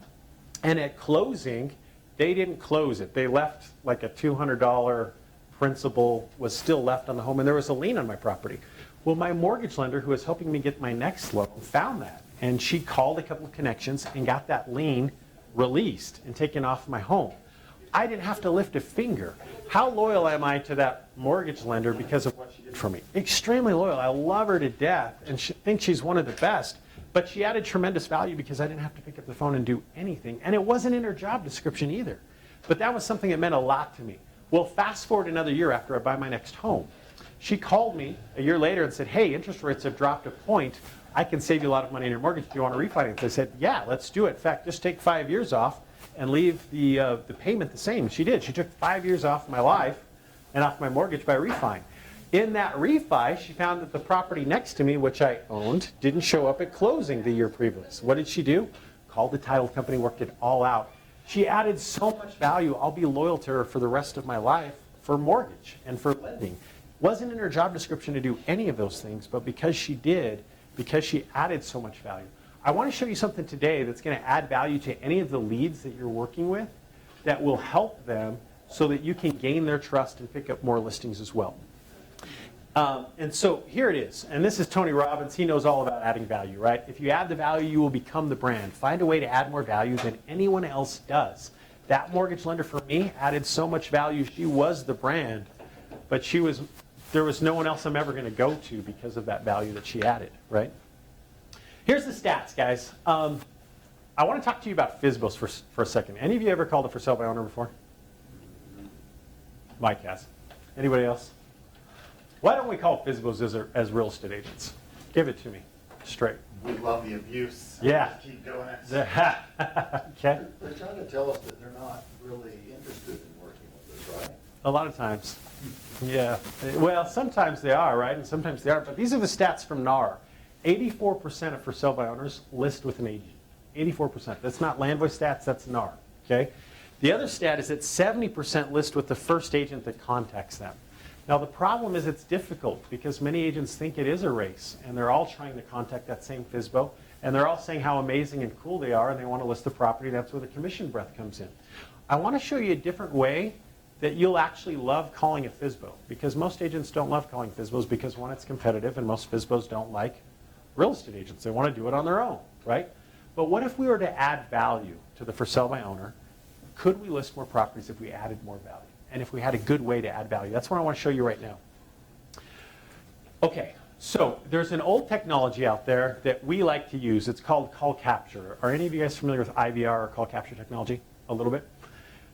And at closing, they didn't close it. They left like a $200 principal was still left on the home, and there was a lien on my property. Well, my mortgage lender, who was helping me get my next loan, found that. And she called a couple of connections and got that lien released and taken off my home. I didn't have to lift a finger. How loyal am I to that mortgage lender because of what she did for me? Extremely loyal. I love her to death and think she's one of the best. But she added tremendous value because I didn't have to pick up the phone and do anything. And it wasn't in her job description either. But that was something that meant a lot to me. Well, fast forward another year after I buy my next home. She called me a year later and said, hey, interest rates have dropped a point. I can save you a lot of money in your mortgage. Do you want to refinance? I said, yeah, let's do it. In fact, just take 5 years off and leave the payment the same. She did. She took 5 years off my life and off my mortgage by refi. In that refi, she found that the property next to me, which I owned, didn't show up at closing the year previous. What did she do? Called the title company, worked it all out. She added so much value, I'll be loyal to her for the rest of my life for mortgage and for lending. Wasn't in her job description to do any of those things, but because she did, because she added so much value. I want to show you something today that's going to add value to any of the leads that you're working with that will help them so that you can gain their trust and pick up more listings as well. And so here it is. And this is Tony Robbins. He knows all about adding value, right? If you add the value, you will become the brand. Find a way to add more value than anyone else does. That mortgage lender for me added so much value. She was the brand, but there was no one else I'm ever going to go to because of that value that she added, right? Here's the stats, guys. I want to talk to you about FSBOs for a second. Any of you ever called a for sale by owner before? Mike has. Anybody else? Why don't we call FSBOs as real estate agents? Give it to me, straight. We love the abuse. Yeah. Just keep doing it. Okay. They're trying to tell us that they're not really interested in working with us, right? A lot of times. Yeah. Well, sometimes they are, right? And sometimes they aren't. But these are the stats from NAR. 84% of for sale by owners list with an agent. 84%. That's not Landvoice stats, that's NAR. Okay? The other stat is that 70% list with the first agent that contacts them. Now the problem is it's difficult because many agents think it is a race and they're all trying to contact that same FSBO and they're all saying how amazing and cool they are and they want to list the property. That's where the commission breath comes in. I want to show you a different way that you'll actually love calling a FSBO because most agents don't love calling FSBOs because one, it's competitive and most FSBOs don't like real estate agents. They want to do it on their own, right? But what if we were to add value to the for sale by owner? Could we list more properties if we added more value? And if we had a good way to add value? That's what I want to show you right now. Okay, so there's an old technology out there that we like to use. It's called call capture. Are any of you guys familiar with IVR or call capture technology? A little bit?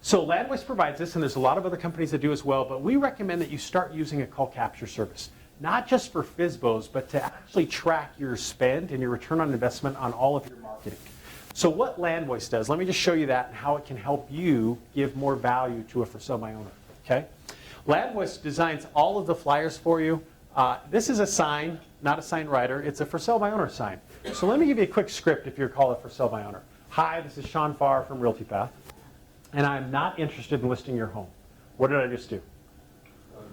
So Landvoice provides this, and there's a lot of other companies that do as well, but we recommend that you start using a call capture service. Not just for FSBOs, but to actually track your spend and your return on investment on all of your marketing. So what Landvoice does, let me just show you that and how it can help you give more value to a for sale by owner, okay? Landvoice designs all of the flyers for you. This is a sign, not a sign writer. It's a for sale by owner sign. So let me give you a quick script if you're called a for sale by owner. Hi, this is Sean Farr from Realtypath, and I'm not interested in listing your home. What did I just do?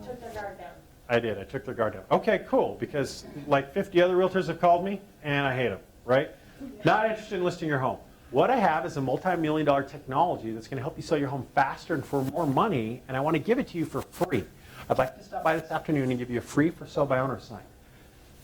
Took their guard down. I did. I took their guard down. Okay, cool, because like 50 other realtors have called me, and I hate them, right? Not interested in listing your home. What I have is a multi-million-dollar technology that's going to help you sell your home faster and for more money, and I want to give it to you for free. I'd like to stop by this afternoon and give you a free for sale by owner sign.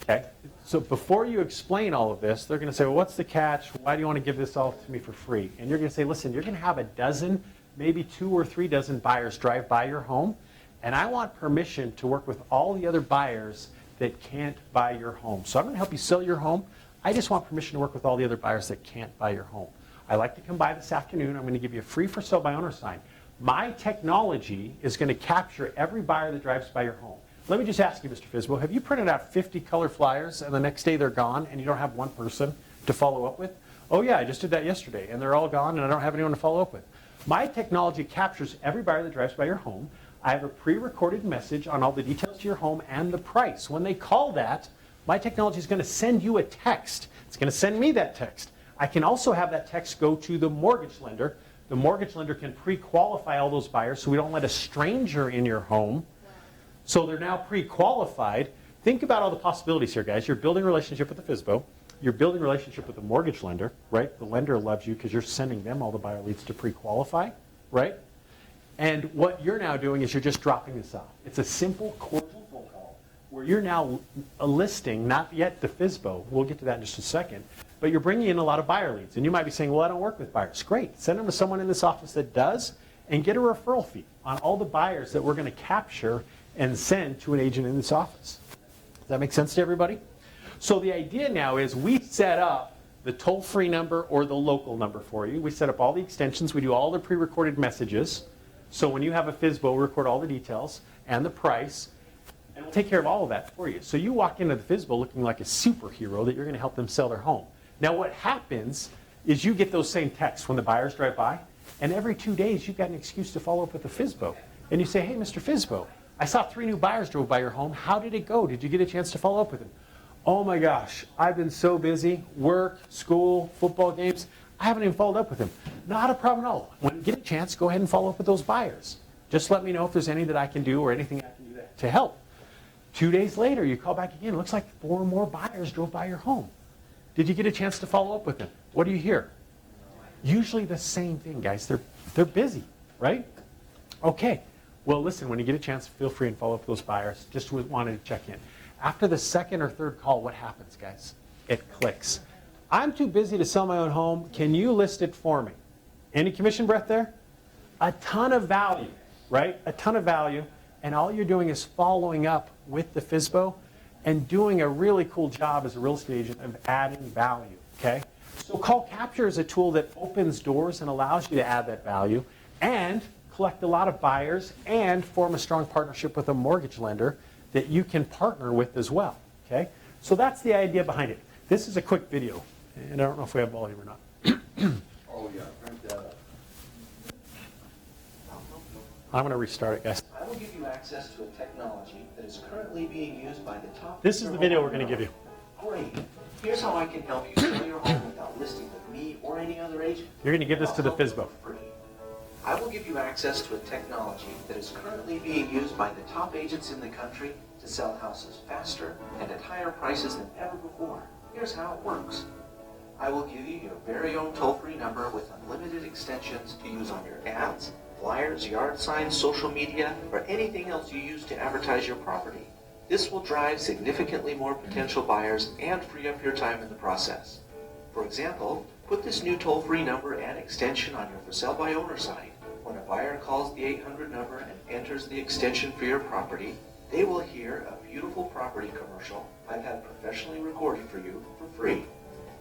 Okay? So before you explain all of this, they're going to say, well, what's the catch? Why do you want to give this all to me for free? And you're going to say, listen, you're going to have a dozen, maybe 2 or 3 dozen buyers drive by your home, and I want permission to work with all the other buyers that can't buy your home. So I'm going to help you sell your home. I just want permission to work with all the other buyers that can't buy your home. I'd like to come by this afternoon. I'm going to give you a free for sale by owner sign. My technology is going to capture every buyer that drives by your home. Let me just ask you, Mr. FSBO, have you printed out 50 color flyers and the next day they're gone and you don't have one person to follow up with? Oh yeah, I just did that yesterday and they're all gone and I don't have anyone to follow up with. My technology captures every buyer that drives by your home. I have a pre-recorded message on all the details to your home and the price. When they call that, my technology is going to send you a text. It's going to send me that text. I can also have that text go to the mortgage lender. The mortgage lender can pre-qualify all those buyers so we don't let a stranger in your home. So they're now pre-qualified. Think about all the possibilities here, guys. You're building a relationship with the FSBO. You're building a relationship with the mortgage lender, right? The lender loves you because you're sending them all the buyer leads to pre-qualify, right? And what you're now doing is you're just dropping this off. It's a simple, cordial phone call where you're now listing, not yet the FSBO, we'll get to that in just a second, but you're bringing in a lot of buyer leads. And you might be saying, well, I don't work with buyers. Great. Send them to someone in this office that does and get a referral fee on all the buyers that we're going to capture and send to an agent in this office. Does that make sense to everybody? So the idea now is we set up the toll-free number or the local number for you. We set up all the extensions. We do all the pre-recorded messages. So when you have a FSBO, we record all the details and the price, and we'll take care of all of that for you. So you walk into the FSBO looking like a superhero that you're going to help them sell their home. Now what happens is you get those same texts when the buyers drive by, and every 2 days you've got an excuse to follow up with the FSBO. And you say, hey, Mr. FSBO, I saw 3 new buyers drove by your home. How did it go? Did you get a chance to follow up with them? Oh my gosh, I've been so busy, work, school, football games, I haven't even followed up with them. Not a problem at all. When you get a chance, go ahead and follow up with those buyers. Just let me know if there's anything that I can do or anything I can do to help. 2 days later, you call back again. It looks like 4 more buyers drove by your home. Did you get a chance to follow up with them? What do you hear? Usually the same thing, guys. They're busy, right? Okay. Well, listen, when you get a chance, feel free and follow up with those buyers. Just wanted to check in. After the second or third call, what happens, guys? It clicks. I'm too busy to sell my own home. Can you list it for me? Any commission breath there? A ton of value, right? A ton of value. And all you're doing is following up with the FSBO and doing a really cool job as a real estate agent of adding value, okay? So call capture is a tool that opens doors and allows you to add that value and collect a lot of buyers and form a strong partnership with a mortgage lender that you can partner with as well, okay? So that's the idea behind it. This is a quick video, and I don't know if we have volume or not. Oh, yeah, crank that up. I'm going to restart it, guys. I will give you access to a technology that is currently being used by the top. This is the video we're going to give you. Great. Here's how I can help you sell your home without listing with me or any other agent. You're going to give this to the I'll help you FSBO. for free. I will give you access to a technology that is currently being used by the top agents in the country to sell houses faster and at higher prices than ever before. Here's how it works. I will give you your very own toll-free number with unlimited extensions to use on your ads, flyers, yard signs, social media, or anything else you use to advertise your property. This will drive significantly more potential buyers and free up your time in the process. For example, put this new toll-free number and extension on your for sale by owner site. When a buyer calls the 800 number and enters the extension for your property, they will hear a beautiful property commercial I've had professionally recorded for you for free.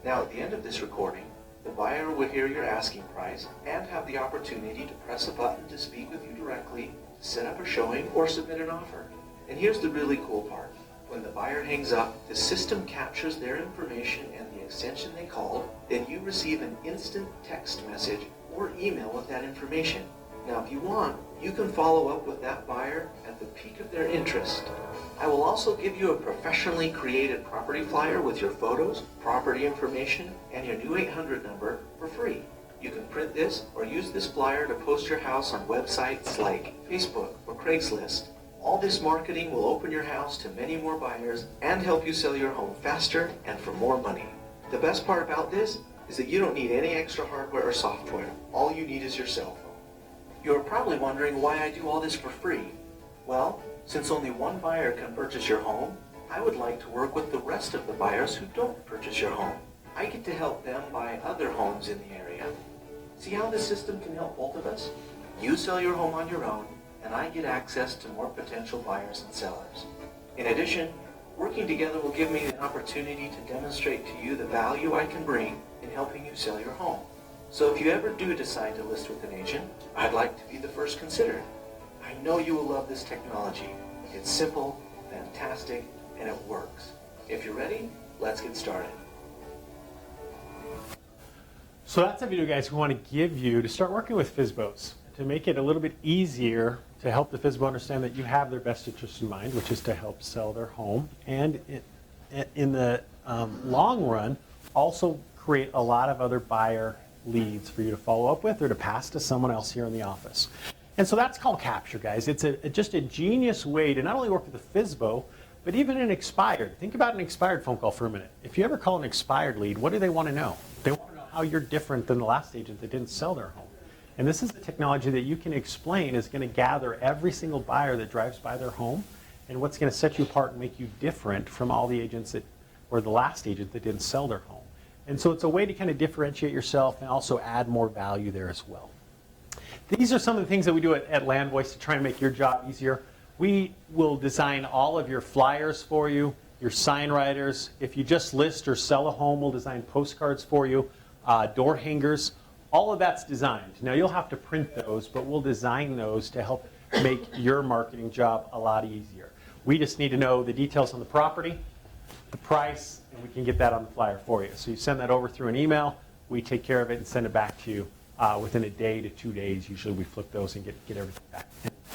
Now at the end of this recording, the buyer will hear your asking price and have the opportunity to press a button to speak with you directly, to set up a showing, or submit an offer. And here's the really cool part. When the buyer hangs up, the system captures their information and the extension they called, then you receive an instant text message or email with that information. Now if you want, you can follow up with that buyer at the peak of their interest. I will also give you a professionally created property flyer with your photos, property information, and your new 800 number for free. You can print this or use this flyer to post your house on websites like Facebook or Craigslist. All this marketing will open your house to many more buyers and help you sell your home faster and for more money. The best part about this is that you don't need any extra hardware or software. All you need is your cell phone. You're probably wondering why I do all this for free. Well, since only one buyer can purchase your home, I would like to work with the rest of the buyers who don't purchase your home. I get to help them buy other homes in the area. See how the system can help both of us? You sell your home on your own, and I get access to more potential buyers and sellers. In addition, working together will give me an opportunity to demonstrate to you the value I can bring in helping you sell your home. So if you ever do decide to list with an agent, I'd like to be the first considered. I know you will love this technology. It's simple, fantastic, and it works. If you're ready, let's get started. So that's a video, guys, we want to give you to start working with FSBOs, to make it a little bit easier to help the FSBO understand that you have their best interest in mind, which is to help sell their home, and in the long run, also create a lot of other buyer leads for you to follow up with or to pass to someone else here in the office. And so that's called capture, guys. It's just a genius way to not only work with the FSBO, but even an expired. Think about an expired phone call for a minute. If you ever call an expired lead, what do they want to know? They want to know how you're different than the last agent that didn't sell their home. And this is the technology that you can explain is going to gather every single buyer that drives by their home and what's going to set you apart and make you different from all the agents that, or the last agent that didn't sell their home. And so it's a way to kind of differentiate yourself and also add more value there as well. These are some of the things that we do at LandVoice to try and make your job easier. We will design all of your flyers for you, your sign writers. If you just list or sell a home, we'll design postcards for you, door hangers. All of that's designed. Now you'll have to print those, but we'll design those to help make your marketing job a lot easier. We just need to know the details on the property, the price, and we can get that on the flyer for you. So you send that over through an email, we take care of it and send it back to you within a day to 2 days. Usually we flip those and get everything back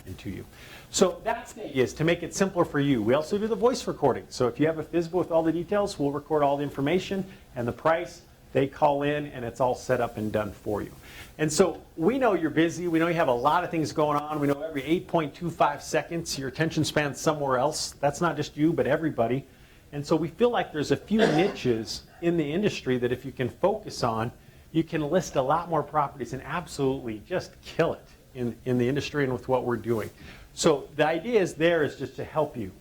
into you. So that's the idea, is to make it simpler for you. We also do the voice recording. So if you have a FSBO with all the details, we'll record all the information and the price. They call in and it's all set up and done for you. And so we know you're busy. We know you have a lot of things going on. We know every 8.25 seconds your attention span's somewhere else. That's not just you, but everybody. And so we feel like there's a few niches in the industry that if you can focus on, you can list a lot more properties and absolutely just kill it in the industry and with what we're doing. So the idea is just to help you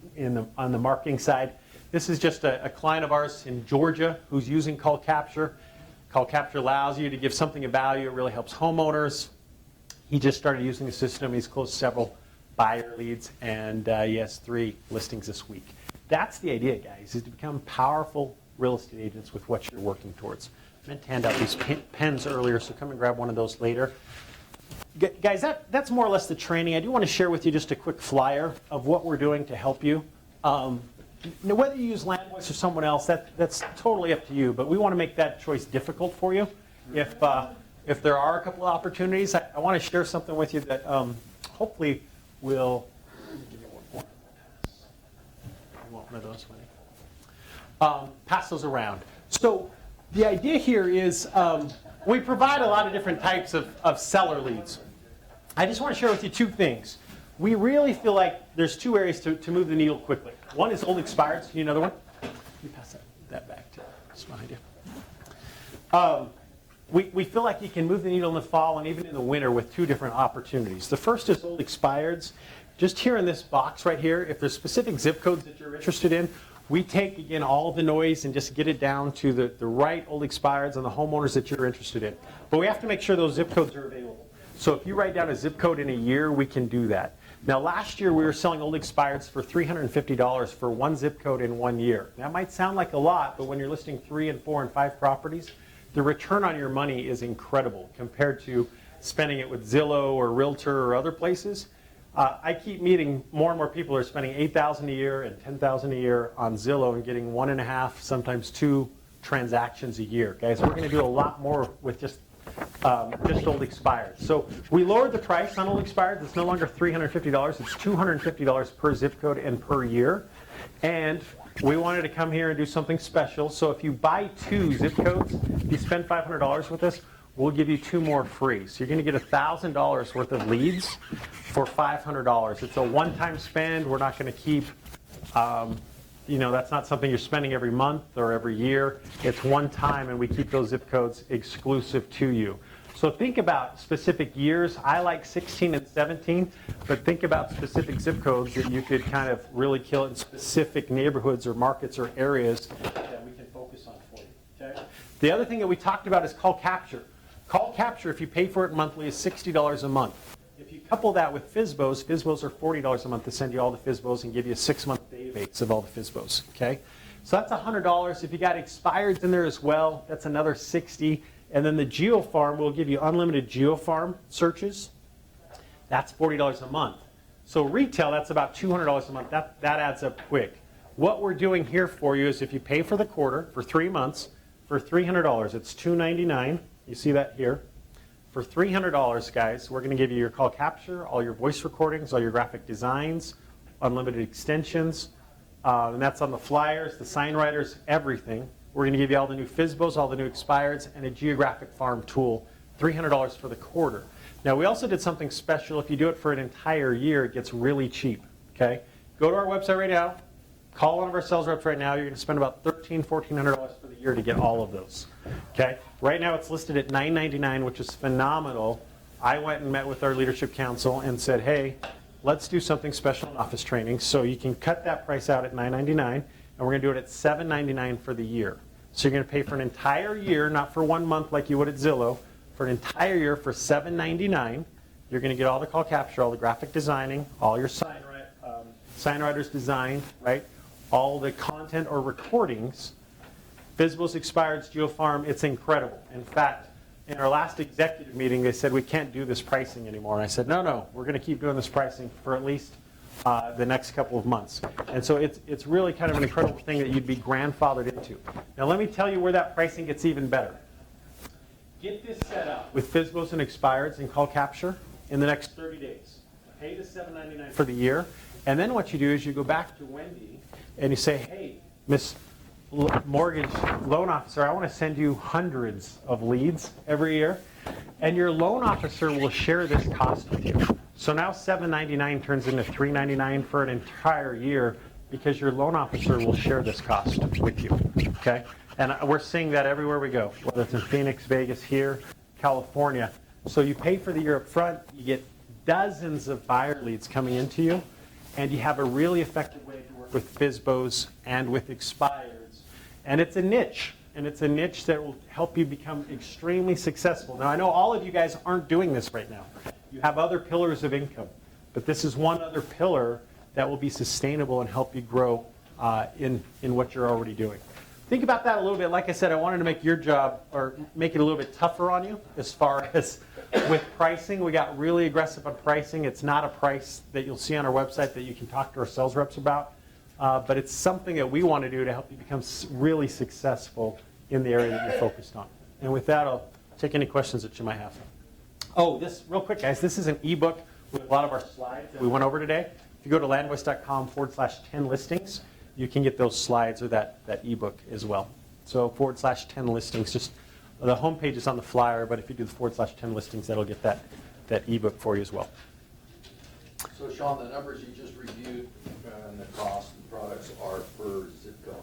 on the marketing side. This is just a client of ours in Georgia who's using Call Capture. Call Capture allows you to give something of value. It really helps homeowners. He just started using the system. He's closed several buyer leads, and he has 3 listings this week. That's the idea, guys, is to become powerful real estate agents with what you're working towards. I meant to hand out these pens earlier, so come and grab one of those later. Guys, that's more or less the training. I do want to share with you just a quick flyer of what we're doing to help you. Now, whether you use LandVoice or someone else, that's totally up to you, but we want to make that choice difficult for you. If there are a couple of opportunities, I want to share something with you that hopefully will give you one more. I want one of those, pass those around. So the idea here is we provide a lot of different types of seller leads. I just want to share with you 2 things. We really feel like there's 2 areas to move the needle quickly. One is old expireds. You need another one? Let me pass that back to just behind you. We feel like you can move the needle in the fall and even in the winter with 2 different opportunities. The first is old expireds. Just here in this box right here, if there's specific zip codes that you're interested in, we take, again, all of the noise and just get it down to the right old expireds and the homeowners that you're interested in. But we have to make sure those zip codes are available. So if you write down a zip code in a year, we can do that. Now, last year we were selling old expireds for $350 for 1 zip code in 1 year. That might sound like a lot, but when you're listing 3 and 4 and 5 properties, the return on your money is incredible compared to spending it with Zillow or Realtor or other places. I keep meeting more and more people who are spending $8,000 a year and $10,000 a year on Zillow and getting 1.5, sometimes 2 transactions a year. Guys, we're going to do a lot more with just old expired. So we lowered the price on old expired. It's no longer $350. It's $250 per zip code and per year. And we wanted to come here and do something special. So if you buy 2 zip codes, you spend $500 with us, we'll give you 2 more free. So you're going to get $1,000 worth of leads for $500. It's a one-time spend. We're not going to keep, that's not something you're spending every month or every year. It's one time, and we keep those zip codes exclusive to you. So think about specific years. I like 16 and 17, but think about specific zip codes that you could kind of really kill in specific neighborhoods or markets or areas that we can focus on for you. Okay? The other thing that we talked about is call capture. Call capture, if you pay for it monthly, is $60 a month. If you couple that with FSBOs are $40 a month to send you all the FSBOs and give you a 6-month database of all the FSBOs. Okay? So that's $100. If you got expireds in there as well, that's another $60. And then the GeoFarm will give you unlimited GeoFarm searches. That's $40 a month. So retail, that's about $200 a month. That adds up quick. What we're doing here for you is if you pay for the quarter for 3 months, for $300, it's $299. You see that here. For $300, guys, we're going to give you your call capture, all your voice recordings, all your graphic designs, unlimited extensions, and that's on the flyers, the sign writers, everything. We're going to give you all the new FSBOs, all the new expireds, and a geographic farm tool, $300 for the quarter. Now, we also did something special. If you do it for an entire year, it gets really cheap. Okay? Go to our website right now. Call one of our sales reps right now. You're going to spend about $1,300, $1,400 for the year to get all of those. Okay? Right now, it's listed at $999, which is phenomenal. I went and met with our leadership council and said, hey, let's do something special in office training. So you can cut that price out at $999, and we're going to do it at $799 for the year. So you're going to pay for an entire year, not for 1 month like you would at Zillow, for an entire year for $7.99. You're going to get all the call capture, all the graphic designing, all your sign writers designed, right? All the content or recordings. Visible's Expireds, GeoFarm, it's incredible. In fact, in our last executive meeting, they said we can't do this pricing anymore. And I said, no, we're going to keep doing this pricing for at least the next couple of months. And so it's really kind of an incredible thing that you'd be grandfathered into. Now let me tell you where that pricing gets even better. Get this set up with FSBOs and Expireds and call capture in the next 30 days. Pay the $7.99 for the year. And then what you do is you go back to Wendy and you say, hey, Miss Mortgage Loan Officer, I want to send you hundreds of leads every year. And your loan officer will share this cost with you. So now $7.99 turns into $3.99 for an entire year because your loan officer will share this cost with you, okay? And we're seeing that everywhere we go, whether it's in Phoenix, Vegas, here, California. So you pay for the year up front, you get dozens of buyer leads coming into you, and you have a really effective way to work with FSBOs and with Expireds. And it's a niche, and it's a niche that will help you become extremely successful. Now, I know all of you guys aren't doing this right now. You have other pillars of income, but this is one other pillar that will be sustainable and help you grow in what you're already doing. Think about that a little bit. Like I said, I wanted to make your job, or make it a little bit tougher on you as far as with pricing. We got really aggressive on pricing. It's not a price that you'll see on our website that you can talk to our sales reps about, but it's something that we want to do to help you become really successful in the area that you're focused on. And with that, I'll take any questions that you might have. Oh, this, real quick, guys, this is an ebook with a lot of our slides that we went over today. If you go to landvoice.com/10 listings, you can get those slides or that ebook as well. So /10 listings, just the homepage is on the flyer, but if you do the /10 listings, that'll get that ebook for you as well. So Sean, the numbers you just reviewed and the cost of the products are per zip code.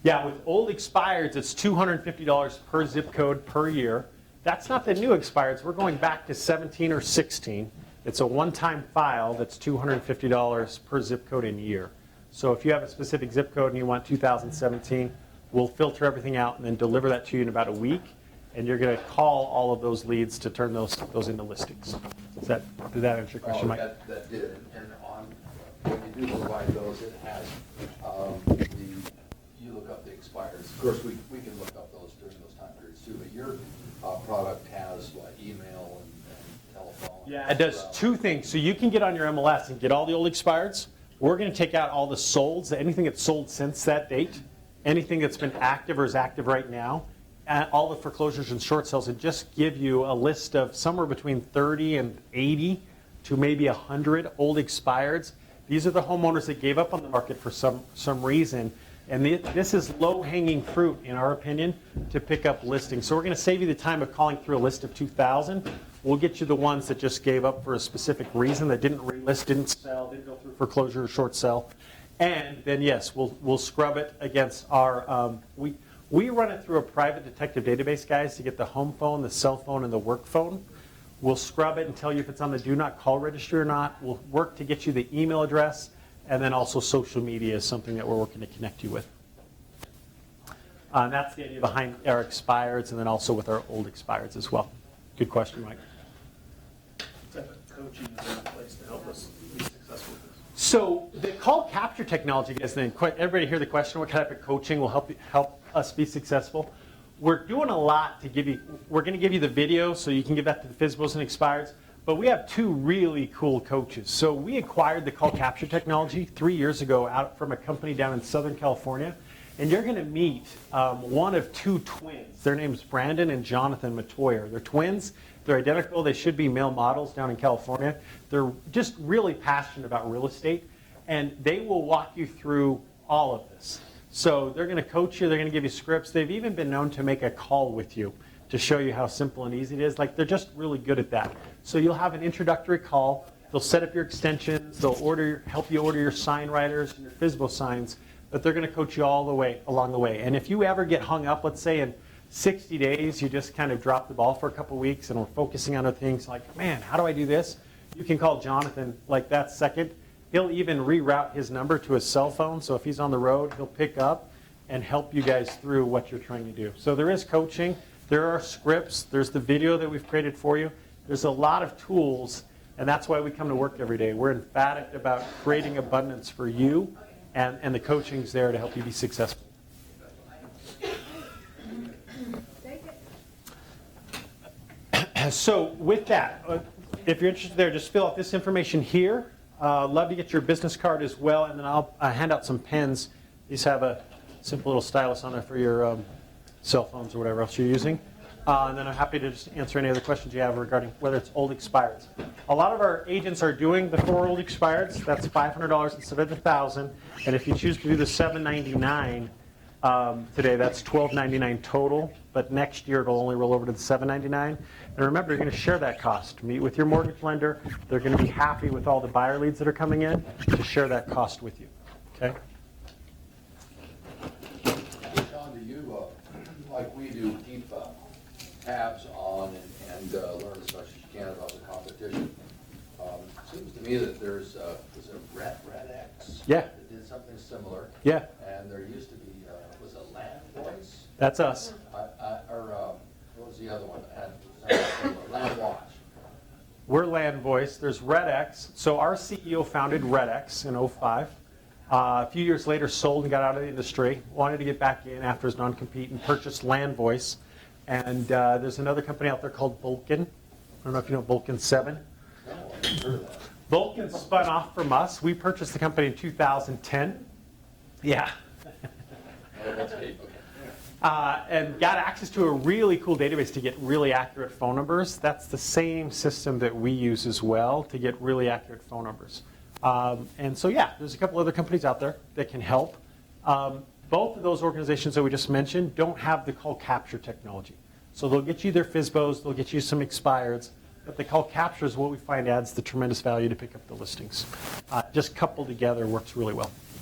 Yeah, with old Expireds, it's $250 per zip code per year. That's not the new Expireds. We're going back to 17 or 16. It's a one-time file that's $250 per zip code in year. So if you have a specific zip code and you want 2017, we'll filter everything out and then deliver that to you in about a week. And you're going to call all of those leads to turn those into listings. Did that answer your question, Mike? That did. And on, when you do provide those, it has you look up the Expireds. Of course, we can look up those during those time periods too. But your product has what, email and telephone. Yeah, it does two things. So you can get on your MLS and get all the old Expireds. We're going to take out all the solds, anything that's sold since that date, anything that's been active or is active right now, and all the foreclosures and short sales, and just give you a list of somewhere between 30 and 80 to maybe 100 old Expireds. These are the homeowners that gave up on the market for some reason. And this is low-hanging fruit, in our opinion, to pick up listings. So we're going to save you the time of calling through a list of 2,000. We'll get you the ones that just gave up for a specific reason, that didn't relist, didn't sell, didn't go through foreclosure or short sell. And then, yes, we'll scrub it against our, we run it through a private detective database, guys, to get the home phone, the cell phone, and the work phone. We'll scrub it and tell you if it's on the do not call registry or not. We'll work to get you the email address. And then also social media is something that we're working to connect you with. And that's the idea behind our Expireds and then also with our old Expireds as well. Good question, Mike. What type of coaching is in place to help us be successful with this? So the call capture technology, guys, then everybody hear the question, what type of coaching will help us be successful? We're doing a lot to give you, we're going to give you the video so you can give that to the FSBOs and Expireds. But we have two really cool coaches. So we acquired the call capture technology 3 years ago out from a company down in Southern California. And you're going to meet one of two twins. Their name's Brandon and Jonathan Matoyer. They're twins. They're identical. They should be male models down in California. They're just really passionate about real estate. And they will walk you through all of this. So they're going to coach you. They're going to give you scripts. They've even been known to make a call with you to show you how simple and easy it is. Like, they're just really good at that. So you'll have an introductory call. They'll set up your extensions. They'll help you order your sign writers and your FSBO signs. But they're going to coach you all the way along the way. And if you ever get hung up, let's say in 60 days, you just kind of drop the ball for a couple weeks and we're focusing on other things like, man, how do I do this? You can call Jonathan like that second. He'll even reroute his number to his cell phone. So if he's on the road, he'll pick up and help you guys through what you're trying to do. So there is coaching, there are scripts, there's the video that we've created for you. There's a lot of tools, and that's why we come to work every day. We're emphatic about creating abundance for you, and the coaching's there to help you be successful. So with that, if you're interested there, just fill out this information here. Love to get your business card as well, and then I'll hand out some pens. These have a simple little stylus on there for your cell phones or whatever else you're using. And then I'm happy to just answer any other questions you have regarding whether it's old expireds. A lot of our agents are doing the 4 old expireds. That's $500 instead of $1,000. And if you choose to do the $799 today, that's $1,299 total. But next year it'll only roll over to the $799. And remember, you're going to share that cost. Meet with your mortgage lender. They're going to be happy with all the buyer leads that are coming in to share that cost with you. Okay? Sean, do you, like we do, keep tabs on and learn as much as you can about the competition? It seems to me that there's, was it Red X? Yeah. That did something similar. Yeah. And there used to be, was it Land Voice? That's us. Or what was the other one that had something similar? Land Watch. We're Land Voice. There's RedX. So our CEO founded RedX in 2005. A few years later, sold and got out of the industry. Wanted to get back in after his non-compete and purchased Land Voice. And there's another company out there called Vulcan. I don't know if you know Vulcan 7. No, I haven't heard of that. Vulcan spun off from us. We purchased the company in 2010. Yeah. Oh, that's neat. Okay. And got access to a really cool database to get really accurate phone numbers. That's the same system that we use as well to get really accurate phone numbers. And so, yeah, there's a couple other companies out there that can help. Both of those organizations that we just mentioned don't have the call capture technology. So they'll get you their FSBOs, they'll get you some expireds, but the call capture is what we find adds the tremendous value to pick up the listings. Just coupled together works really well.